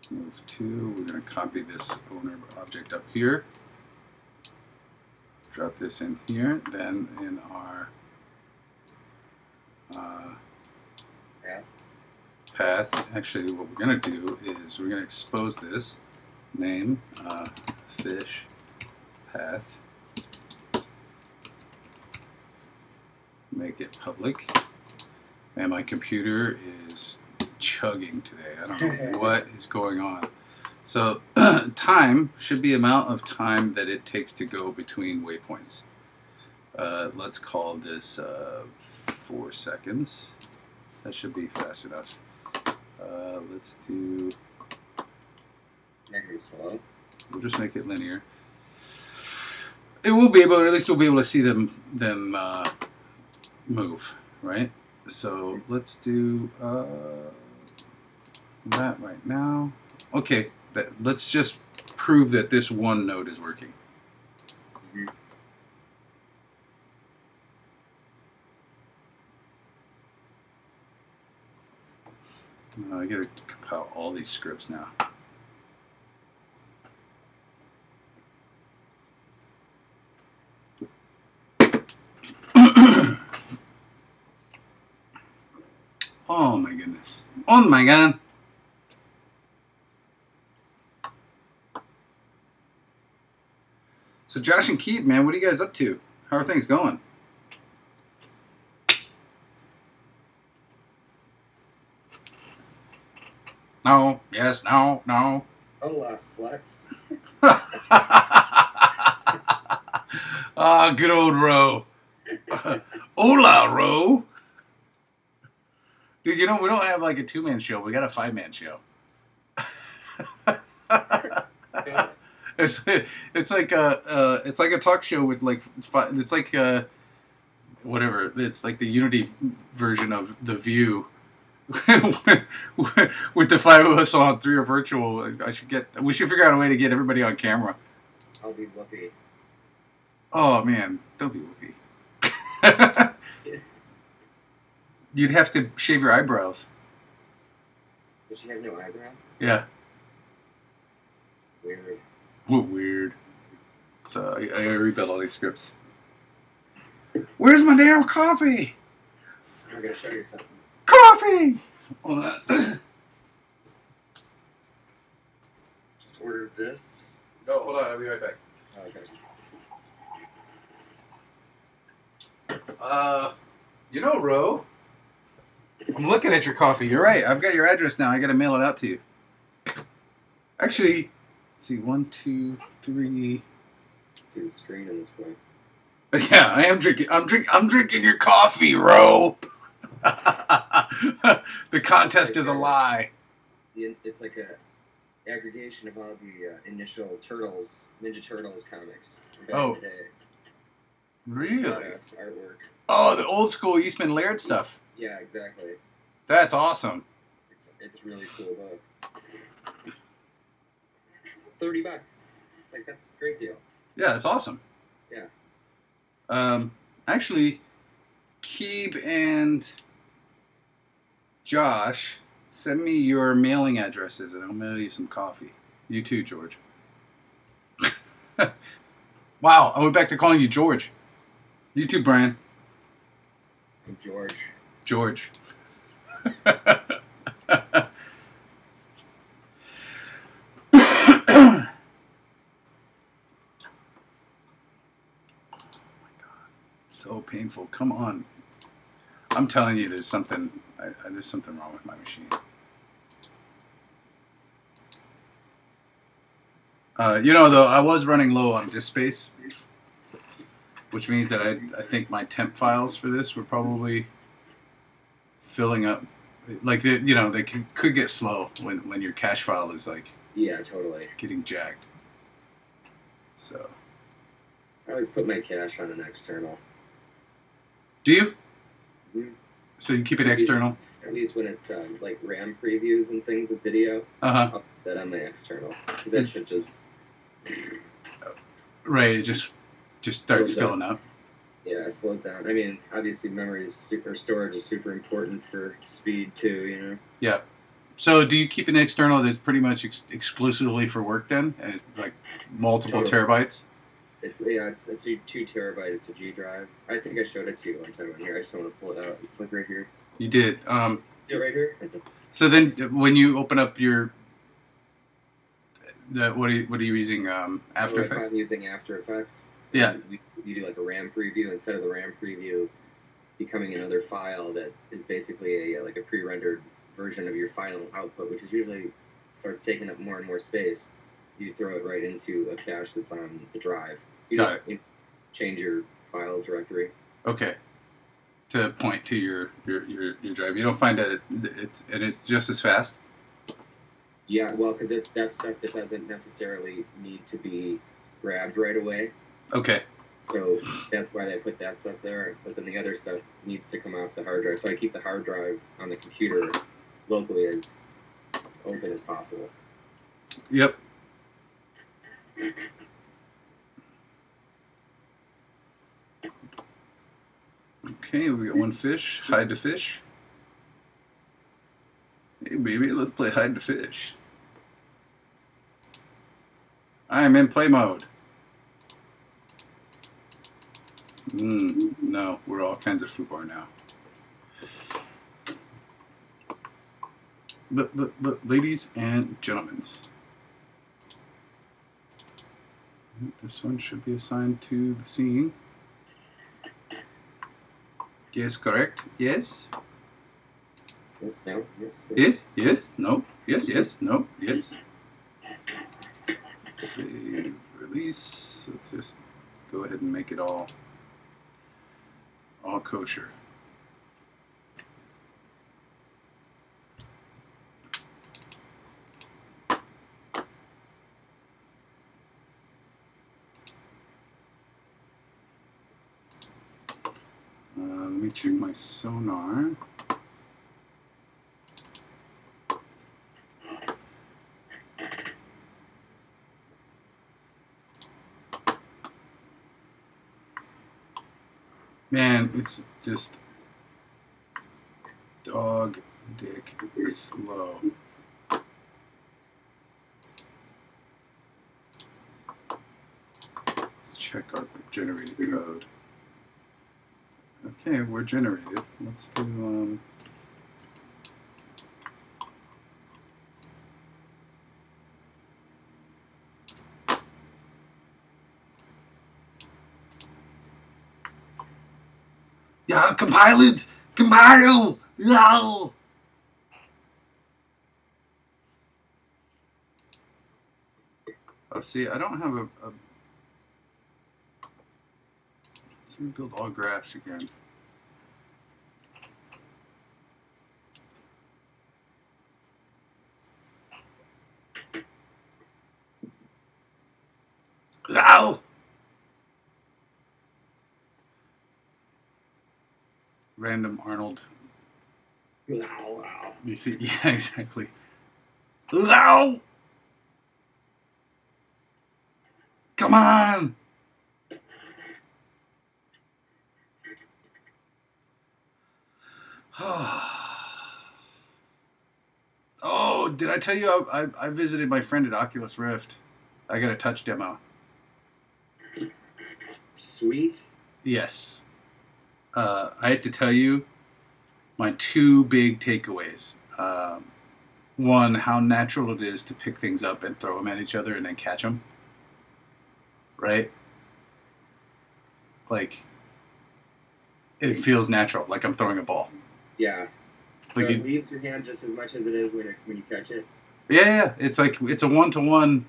Move to, we're going to copy this owner object up here. Drop this in here. Then in our path, actually what we're going to do is we're going to expose this. Name, fish, path. Make it public. And my computer is chugging today. I don't know what is going on. So time should be amount of time that it takes to go between waypoints. Let's call this 4 seconds. That should be fast enough. Let's do. Make it slow. We'll just make it linear. It will be able, at least we'll be able to see them move, right? So let's do that right now. Okay, let's just prove that this one node is working. I gotta compile all these scripts now. Oh my goodness. Oh my god. So Josh and Keith, man, what are you guys up to? How are things going? No, yes, no, no. Hola, sluts. Ah, good old Ro. Hola, Ro. Dude, you know, we don't have like a 2-man show. We got a 5-man show. It's like a talk show with like it's like whatever. It's like the Unity version of The View. With the 5 of us on 3 or virtual. We should figure out a way to get everybody on camera. I'll be Whoopi. Oh man, don't be Whoopi. You'd have to shave your eyebrows. Does she have no eyebrows? Yeah. Weird. What weird. So I rebuilt all these scripts. Where's my damn coffee? I'm gonna show you something. Coffee! Hold on. Just ordered this. Oh, hold on. I'll be right back. Okay. You know, Ro, I'm looking at your coffee. You're right. I've got your address now. I got to mail it out to you. Actually, let's see. 1, 2, 3. See the screen in this point. Yeah, I am drinking. I'm drinking your coffee, Ro. The contest is a lie. It's like a aggregation of all the initial Ninja Turtles comics from back in the day. Really? Artwork. Oh, the old school Eastman Laird stuff. Yeah, exactly. That's awesome. It's really cool book. It's $30. Like, that's a great deal. Yeah, that's awesome. Yeah. Actually, Keeb and Josh, send me your mailing addresses and I'll mail you some coffee. You too, George. Wow, I went back to calling you George. You too, Brian. I'm George. George. So painful. Come on. I'm telling you, there's something wrong with my machine. You know, though, I was running low on disk space, which means that I think my temp files for this were probably filling up. Like, they could get slow when your cache file is, like... Yeah, totally. Getting jacked. So... I always put my cache on an external. Do you? Mm-hmm. So you keep it external? At least when it's like RAM previews and things with video. I'll put that on my external. Because that should just... Right, it just starts filling up. Yeah, it slows down. I mean, obviously storage is super important for speed too, you know? Yeah. So do you keep an external that's pretty much exclusively for work then? And it's like multiple terabytes? It's a 2 terabyte. It's a G drive. I think I showed it to you one time on here. I just don't want to pull it out. It's like right here. You did. Yeah, right here. So then, when you open up your, what are you using? After Effects. I'm using After Effects. Yeah. You do like a RAM preview instead of the RAM preview becoming another file that is basically a pre-rendered version of your final output, which is usually starts taking up more and more space. You throw it right into a cache that's on the drive. You change your file directory. Okay. To point to your drive. You don't find that it's just as fast? Yeah, well, because that's stuff that doesn't necessarily need to be grabbed right away. Okay. So that's why they put that stuff there. But then the other stuff needs to come off the hard drive. So I keep the hard drive on the computer locally as open as possible. Yep. Okay, we got one fish. Hide the fish. Hey, baby, let's play hide the fish. I'm in play mode. No, we're all kinds of foobar now. Ladies and gentlemen. This one should be assigned to the scene. Yes, correct. Yes. Yes, no, yes. Yes, yes, no. Yes, yes, no, yes. Save, release. Let's just go ahead and make it all kosher. Let me check my sonar. Man, it's just dog dick slow. Let's check our generated code. Okay, we're generated. Let's do yeah, compile it! Compile! No! Oh, see, I don't have a Let's rebuild all graphs again. Ow! Random Arnold. Ow. You see? Yeah, exactly. Ow! Come on! Oh, did I tell you I visited my friend at Oculus Rift? I got a touch demo. Sweet. Yes. I had to tell you my two big takeaways. One, how natural it is to pick things up and throw them at each other and then catch them. Right? Like, it feels natural, like I'm throwing a ball. Yeah. Like so it leaves your hand just as much as it is when you catch it? Yeah. It's like, it's a one-to-one,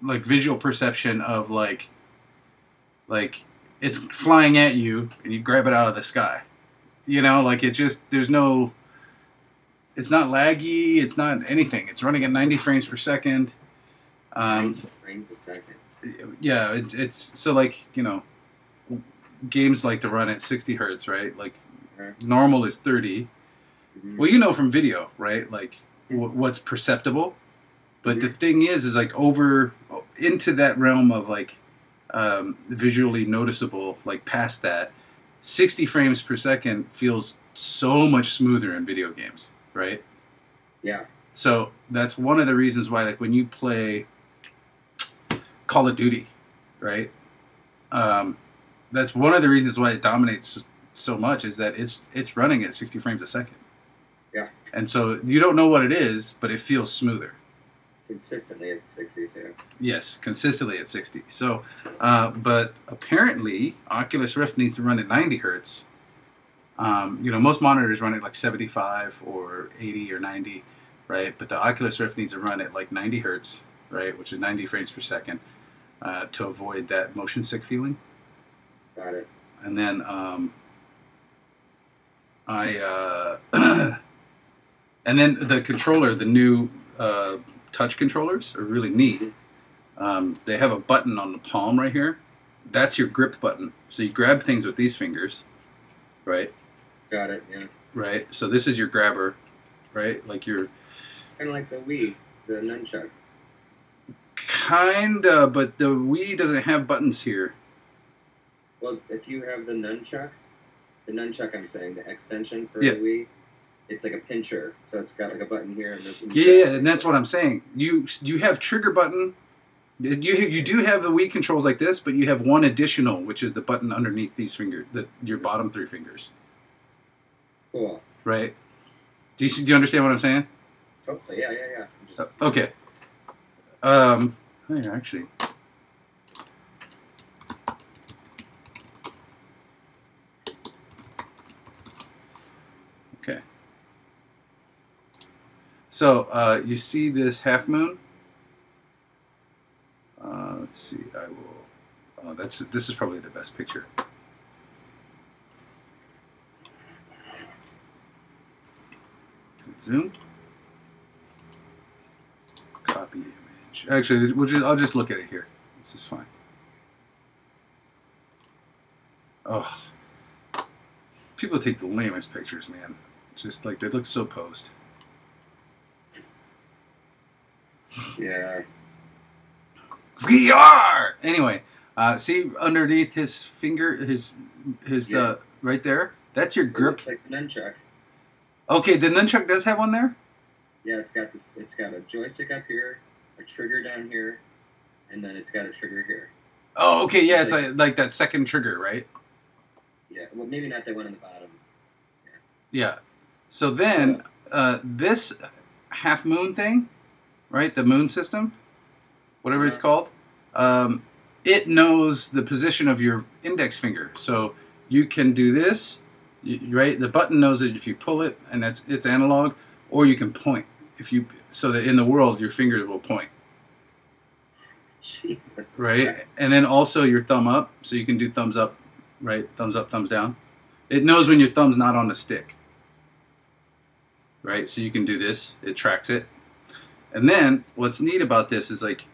like, visual perception of, like, it's flying at you and you grab it out of the sky. You know, like, it just, there's no, it's not laggy, it's not anything. It's running at 90 frames per second. 90 frames a second. Yeah, it's so, like, you know, games like to run at 60 hertz, right? Like, normal is 30. Mm-hmm. Well, you know from video, right? Like, what's perceptible. But the thing is like, over into that realm of, like, visually noticeable, like, past that, 60 frames per second feels so much smoother in video games, right? Yeah. So that's one of the reasons why, like, when you play Call of Duty, right? That's one of the reasons why it dominates so much, is that it's running at 60 frames a second. Yeah. And so you don't know what it is, but it feels smoother. Consistently at 60 too. Yes, consistently at 60. So, but apparently Oculus Rift needs to run at 90 hertz. You know, most monitors run at like 75 or 80 or 90, right? But the Oculus Rift needs to run at like 90 hertz, right? Which is 90 frames per second, to avoid that motion sick feeling. Got it. And then and then the controller, the new touch controllers are really neat. They have a button on the palm right here. That's your grip button. So you grab things with these fingers, right? Got it, yeah. Right? So this is your grabber, right? Like your... Kind of like the Wii, the nunchuck. Kinda, but the Wii doesn't have buttons here. Well, if you have the nunchuck I'm saying, the extension for the Wii, it's like a pincher, so it's got like a button here and this. Yeah, and that's what I'm saying. You have trigger button. You do have the Wii controls like this, but you have one additional, which is the button underneath these fingers, your bottom three fingers. Cool. Right? Do you understand what I'm saying? Totally. Yeah. Okay. Actually. Okay. So, you see this half moon? Let's see. I will. This is probably the best picture. Zoom. Copy image. Actually, I'll just look at it here. This is fine. Oh, people take the lamest pictures, man. Just like, they look so posed. Yeah. VR. Anyway, see underneath his finger, his right there. That's your grip. It looks like the nunchuck. Okay, the nunchuck does have one there. Yeah, it's got this. It's got a joystick up here, a trigger down here, and then it's got a trigger here. Oh, okay, yeah, it's like that second trigger, right? Yeah, well, maybe not the one on the bottom. Yeah. So then, this half moon thing, right? The moon system, whatever it's called, it knows the position of your index finger. So you can do this, right? The button knows it if you pull it, and it's analog, or you can point. So that in the world, your fingers will point. Jesus. Right? And then also your thumb up, so you can do thumbs up right? Thumbs up, thumbs down. It knows when your thumb's not on the stick, right? So you can do this. It tracks it. And then what's neat about this is like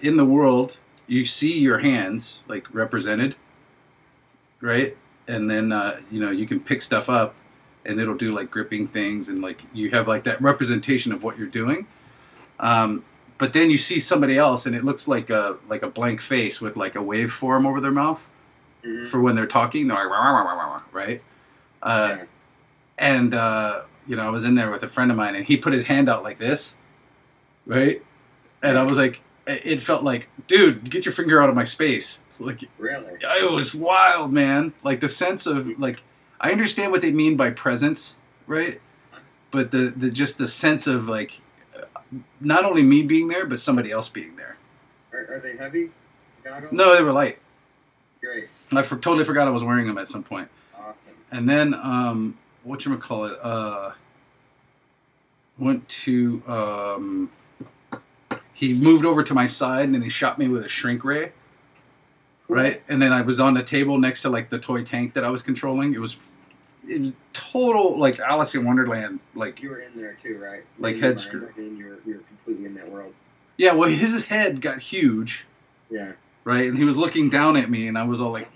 in the world, you see your hands like represented, right? And then you know, you can pick stuff up, and it'll do like gripping things, and like you have like that representation of what you're doing. But then you see somebody else, and it looks like a blank face with like a waveform over their mouth for when they're talking. They're like wah, wah, wah, wah, wah, right? And you know, I was in there with a friend of mine, and he put his hand out like this, right? And I was like, it felt like, dude, get your finger out of my space. Like, really? It was wild, man. Like the sense of like, I understand what they mean by presence, right? But the just the sense of like, not only me being there, but somebody else being there. Are they heavy goggles? No, they were light. Great. I totally forgot I was wearing them at some point. Awesome. And then, whatchamacallit, went to, he moved over to my side, and then he shot me with a shrink ray. Right? And then I was on the table next to like the toy tank that I was controlling. It was total like Alice in Wonderland. Like you were in there too, right? Like head screw. I mean, you were completely in that world. Yeah, well, his head got huge. Yeah. Right, and he was looking down at me, and I was all like,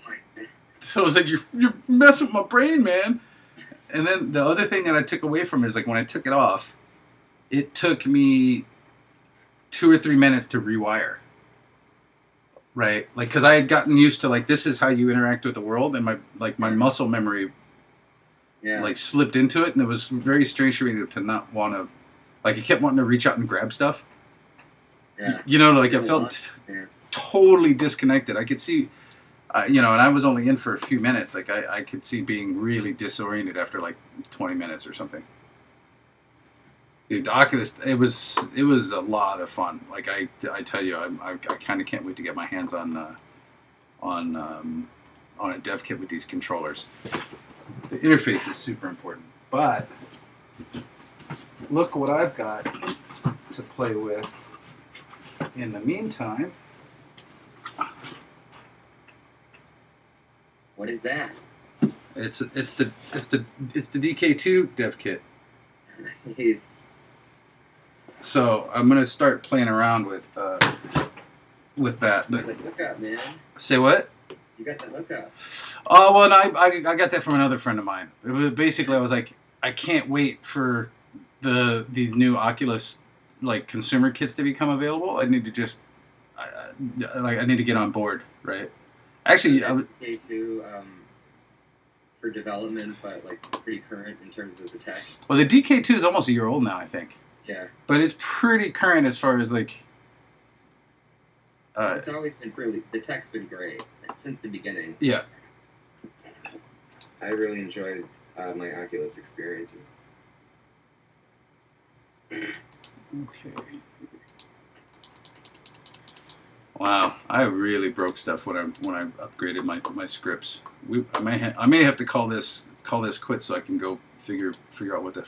so I was like, you're messing with my brain, man. And then the other thing that I took away from it is like when I took it off, it took me 2 or 3 minutes to rewire. Right, like because I had gotten used to like this is how you interact with the world, and my muscle memory, like slipped into it, and it was very strange for me to not want to, like I kept wanting to reach out and grab stuff. Yeah, you know, like I felt totally disconnected. I could see, you know, and I was only in for a few minutes. Like I could see being really disoriented after like 20 minutes or something. Dude, the Oculus, it was a lot of fun. Like I tell you, I kind of can't wait to get my hands on a dev kit with these controllers. The interface is super important, but look what I've got to play with in the meantime. What is that? It's the DK2 dev kit. Nice. So I'm gonna start playing around with that. You got that lookup, man. Say what? You got that lookup. Oh well, and I got that from another friend of mine. It was basically I was like, I can't wait for these new Oculus like consumer kits to become available. I need to just I need to get on board, right? Actually, DK2 for development, but like pretty current in terms of the tech. Well, the DK2 is almost a year old now, I think. Yeah. But it's pretty current as far as like. It's always been really, the tech's been great since the beginning. Yeah. I really enjoyed my Oculus experiences. Okay. Wow, I really broke stuff when I upgraded my scripts. I may have to call this quits so I can go figure out what the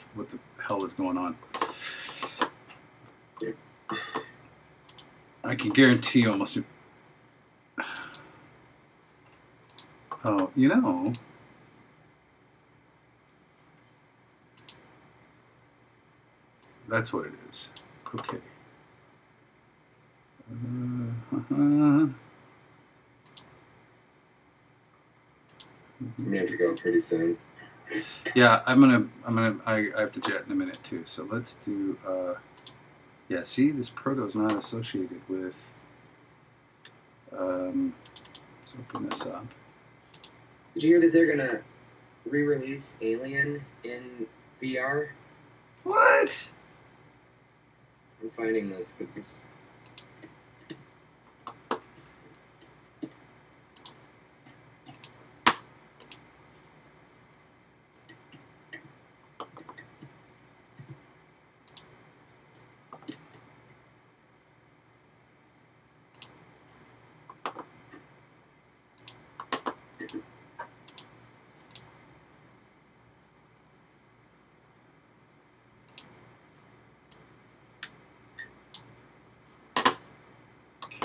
hell is going on. I can guarantee almost. Oh, you know. That's what it is. Okay. You may have to go pretty soon. Yeah, I have to jet in a minute too. So let's do. Yeah, see, this proto's not associated with. Let's open this up. Did you hear that they're gonna re-release Alien in VR? What? I'm finding this because this.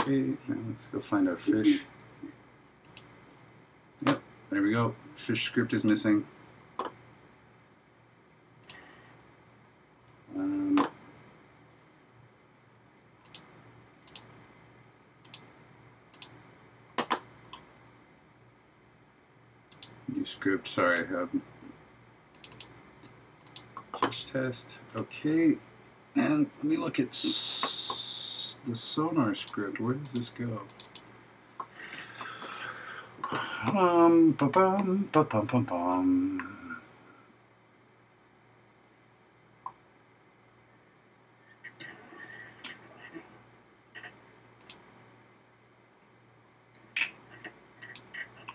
Okay, now let's go find our fish. Yep, we go. Fish script is missing. New script, sorry. Fish test. Okay. And let me look at the sonar script. Where does this go? Ba-bum.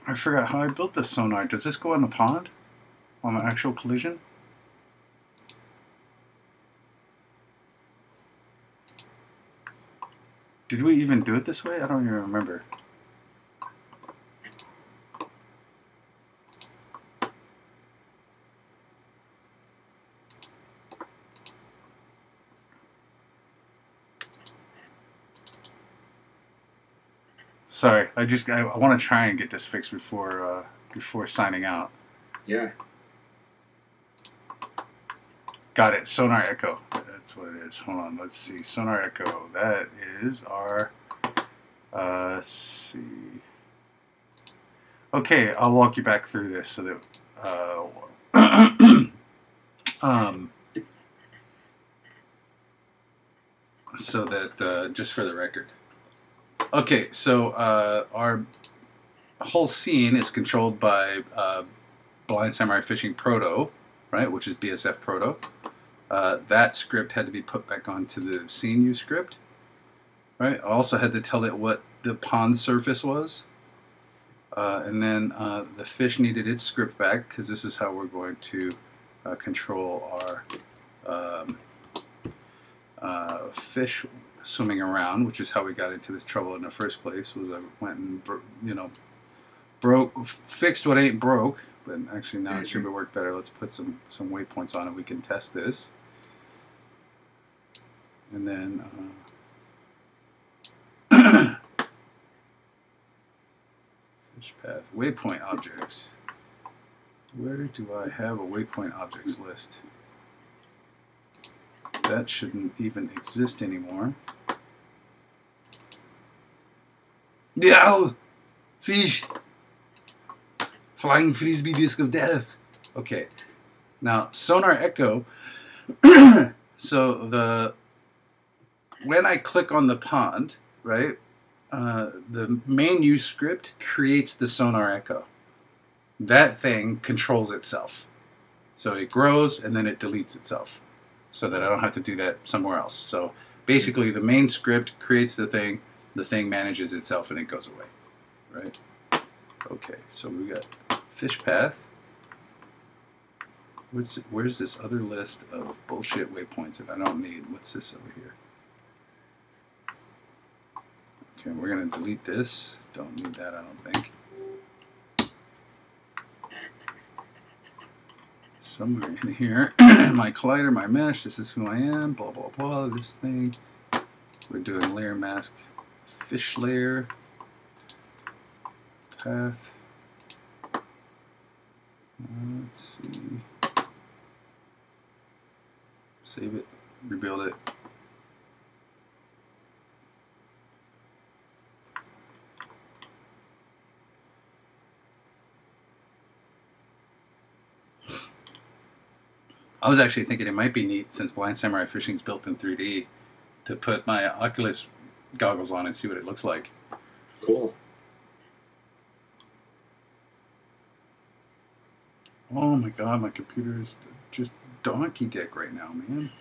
I forgot how I built this sonar. Does this go on the pond? On the actual collision? Did we even do it this way? I don't even remember. Sorry, I want to try and get this fixed before signing out. Yeah. Got it. Sonar Echo. That's what it is. Hold on. Let's see. Sonar Echo. That is our. Let's see. Okay, I'll walk you back through this so that. Just for the record. Okay, so our whole scene is controlled by Blind Samurai Fishing Proto, right, which is BSF Proto. That script had to be put back onto the scene use script, right? I also had to tell it what the pond surface was. And then the fish needed its script back because this is how we're going to control our fish swimming around, which is how we got into this trouble in the first place. Was I went and fixed what ain't broke, but actually now it should work better. Let's put some waypoints on it. We can test this, and then fish path waypoint objects. Where do I have a waypoint objects list? That shouldn't even exist anymore. Yeah, fish. Flying frisbee disc of death. Okay, now Sonar Echo. So when I click on the pond, right, the main use script creates the Sonar Echo. That thing controls itself, so it grows and then it deletes itself, so that I don't have to do that somewhere else. So basically, the main script creates the thing manages itself, and it goes away, right? Okay, so we got fish path. Where's this other list of bullshit waypoints that I don't need? What's this over here? Okay, we're gonna delete this. Don't need that, I don't think. Somewhere in here, my collider, my mesh, this is who I am, blah, blah, blah, this thing. We're doing layer mask, fish layer, path. Let's see. Save it, rebuild it. I was actually thinking it might be neat, since Blind Samurai Fishing is built in 3D, to put my Oculus goggles on and see what it looks like. Cool. Oh my god, my computer is just donkey dick right now, man.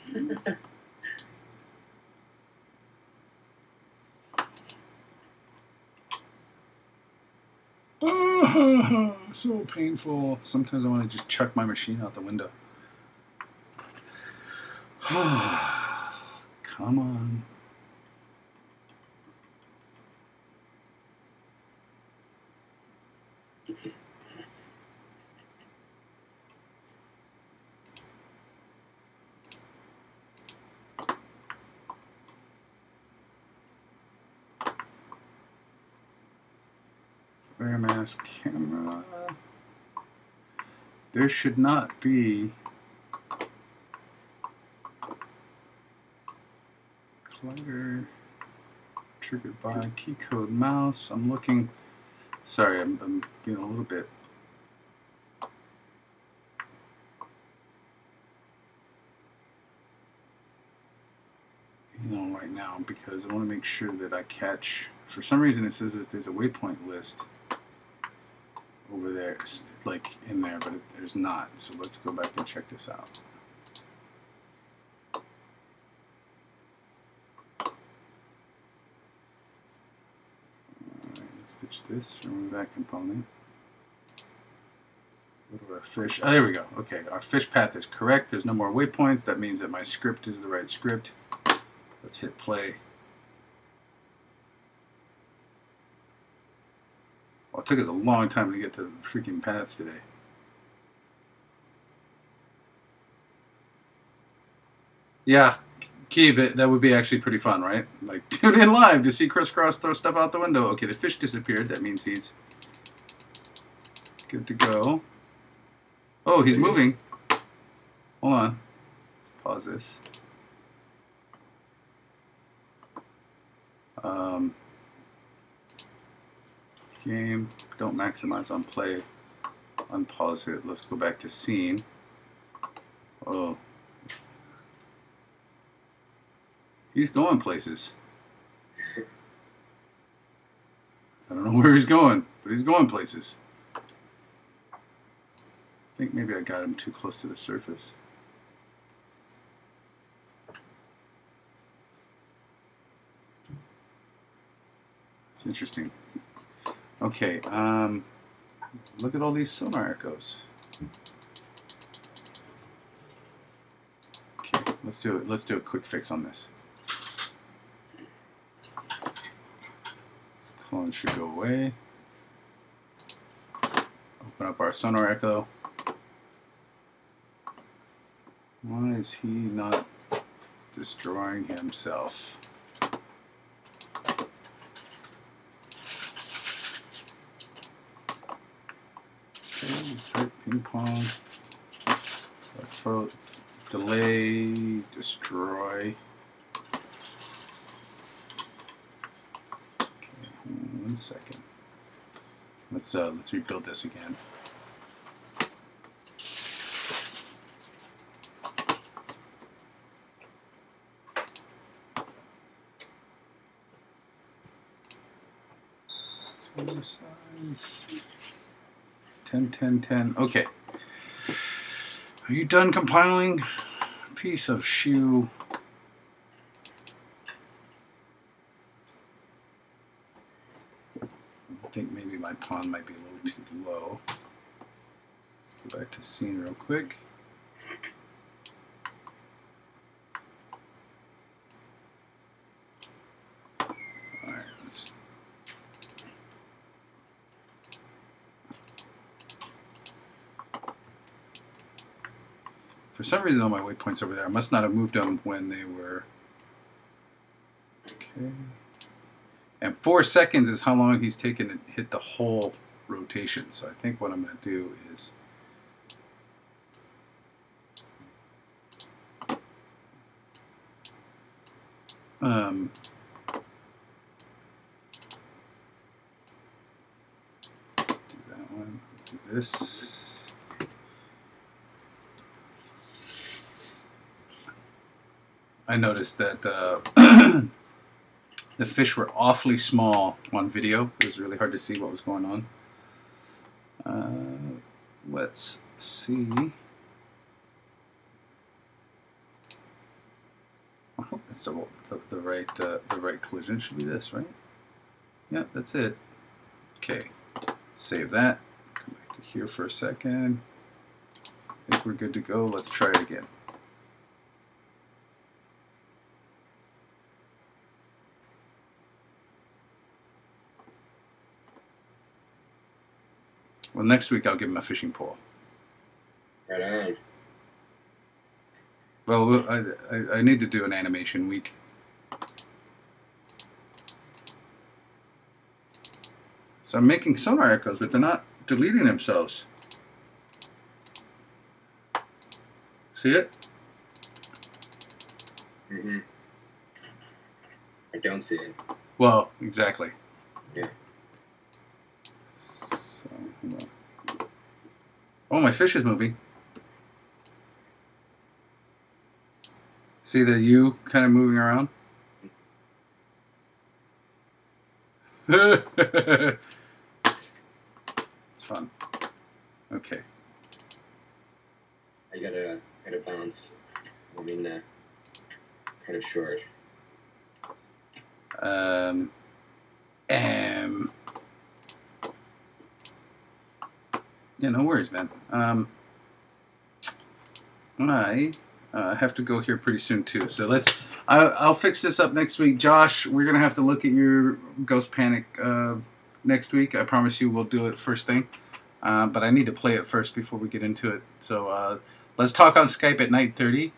Oh, so painful. Sometimes I want to just chuck my machine out the window. Come on. Layer mask camera. there should not be collider triggered by key code mouse. I'm looking. Sorry, I'm being a little bit. Right now, because I want to make sure that I catch. For some reason, it says that there's a waypoint list over there, like in there, but there's not. So let's go back and check this out. Alright, let's stitch this, remove that component. Go to our fish. Oh, there we go. Okay, our fish path is correct. There's no more waypoints. That means that my script is the right script. Let's hit play. Well, it took us a long time to get to the freaking paths today. Yeah, keep it. That would be actually pretty fun, right? Like, tune in live to see Crisscross throw stuff out the window. Okay, the fish disappeared. That means he's good to go. Oh, he's moving. Hold on. Let's pause this. Game, don't maximize on play, unpause it. Let's go back to scene. Oh, he's going places. I don't know where he's going, but he's going places. I think maybe I got him too close to the surface. It's interesting. Okay, look at all these sonar echoes. Okay, let's do it. Let's do a quick fix on this. This clone should go away. Open up our sonar echo. Why is he not destroying himself? Type ping pong. Delay, destroy. Okay, 1 second. Let's rebuild this again. Size 10, 10, 10. Okay. Are you done compiling? Piece of shoe. I think maybe my pawn might be a little too low. Let's go back to scene real quick. For some reason, all my waypoints over there, I must not have moved them when they were... Okay. And 4 seconds is how long he's taken to hit the whole rotation. So I think what I'm going to do is... do that one, do this. I noticed that the fish were awfully small on video. It was really hard to see what was going on. Let's see. I hope that's the right collision. Should be this, right? Yeah, that's it. Okay, save that. Come back to here for a second. I think we're good to go. Let's try it again. Well, next week I'll give him a fishing pole. Right on. Well, I need to do an animation week. So I'm making sonar echoes, but they're not deleting themselves. See it? Mm-hmm. I don't see it. Well, exactly. Yeah. So, hold on. Oh, my fish is moving. See the U kind of moving around? It's fun. Okay. I gotta bounce. I mean, kind of short. Yeah, no worries, man. I have to go here pretty soon too. So I'll fix this up next week. Josh, we're gonna have to look at your Ghost Panic next week. I promise you, we'll do it first thing. But I need to play it first before we get into it. So let's talk on Skype at 9:30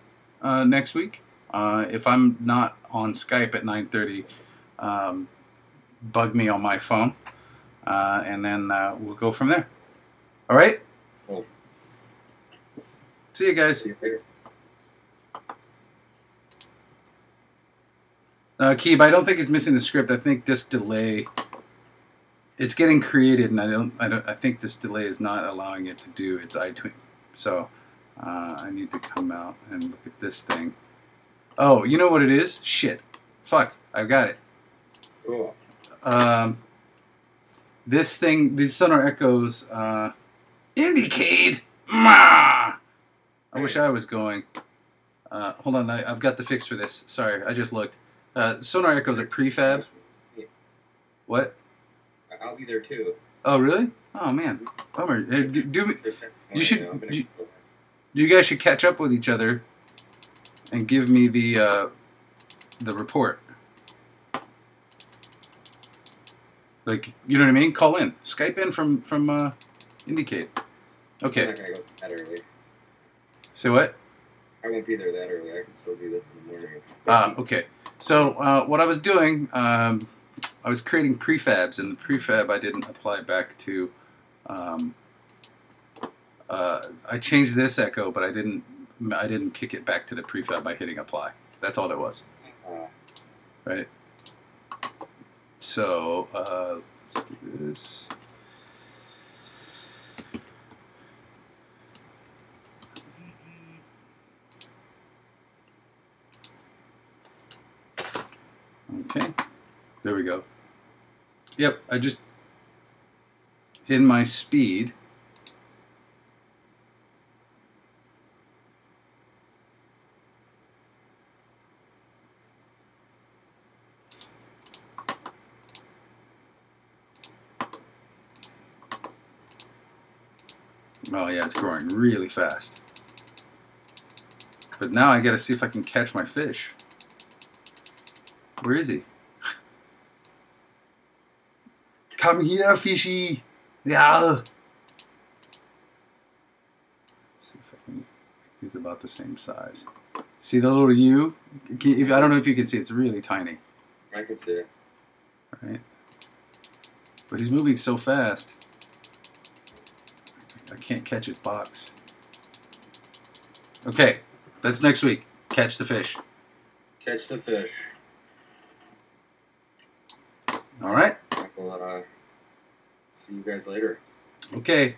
next week. If I'm not on Skype at 9:30, bug me on my phone, and then we'll go from there. All right? Cool. See you guys. See you later. Keeb, I don't think it's missing the script. I think this delay, it's getting created, and I think this delay is not allowing it to do its iTween. So I need to come out and look at this thing. Oh, you know what it is? Shit. Fuck. I've got it. Cool. This thing, these Sonar Echoes, indicate. I wish I was going. Hold on, I've got the fix for this. Sorry, I just looked. Sonar Echoes are prefab. What? I'll be there too. Oh, really? Oh, man. Bummer. Hey, you guys should catch up with each other and give me the report. Like, you know what I mean? Call in. Skype in from Indicate. Okay. I'm not gonna go that early. Say what? I won't be there that early. I can still do this in the morning. Okay. So what I was doing, I was creating prefabs, and the prefab I didn't apply back to. I changed this echo, but I didn't kick it back to the prefab by hitting apply. That's all it was. Right. So let's do this. Okay, there we go. Yep, I just, in my speed, oh yeah, it's growing really fast. But now I gotta see if I can catch my fish. Where is he? Come here, fishy. Yeah. Let's see if I can make these about the same size. See those little U? I don't know if you can see. It's really tiny. I can see it. Right. But he's moving so fast. I can't catch his box. Okay, that's next week. Catch the fish. Catch the fish. All right. We'll see you guys later. Okay.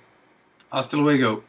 Hasta luego.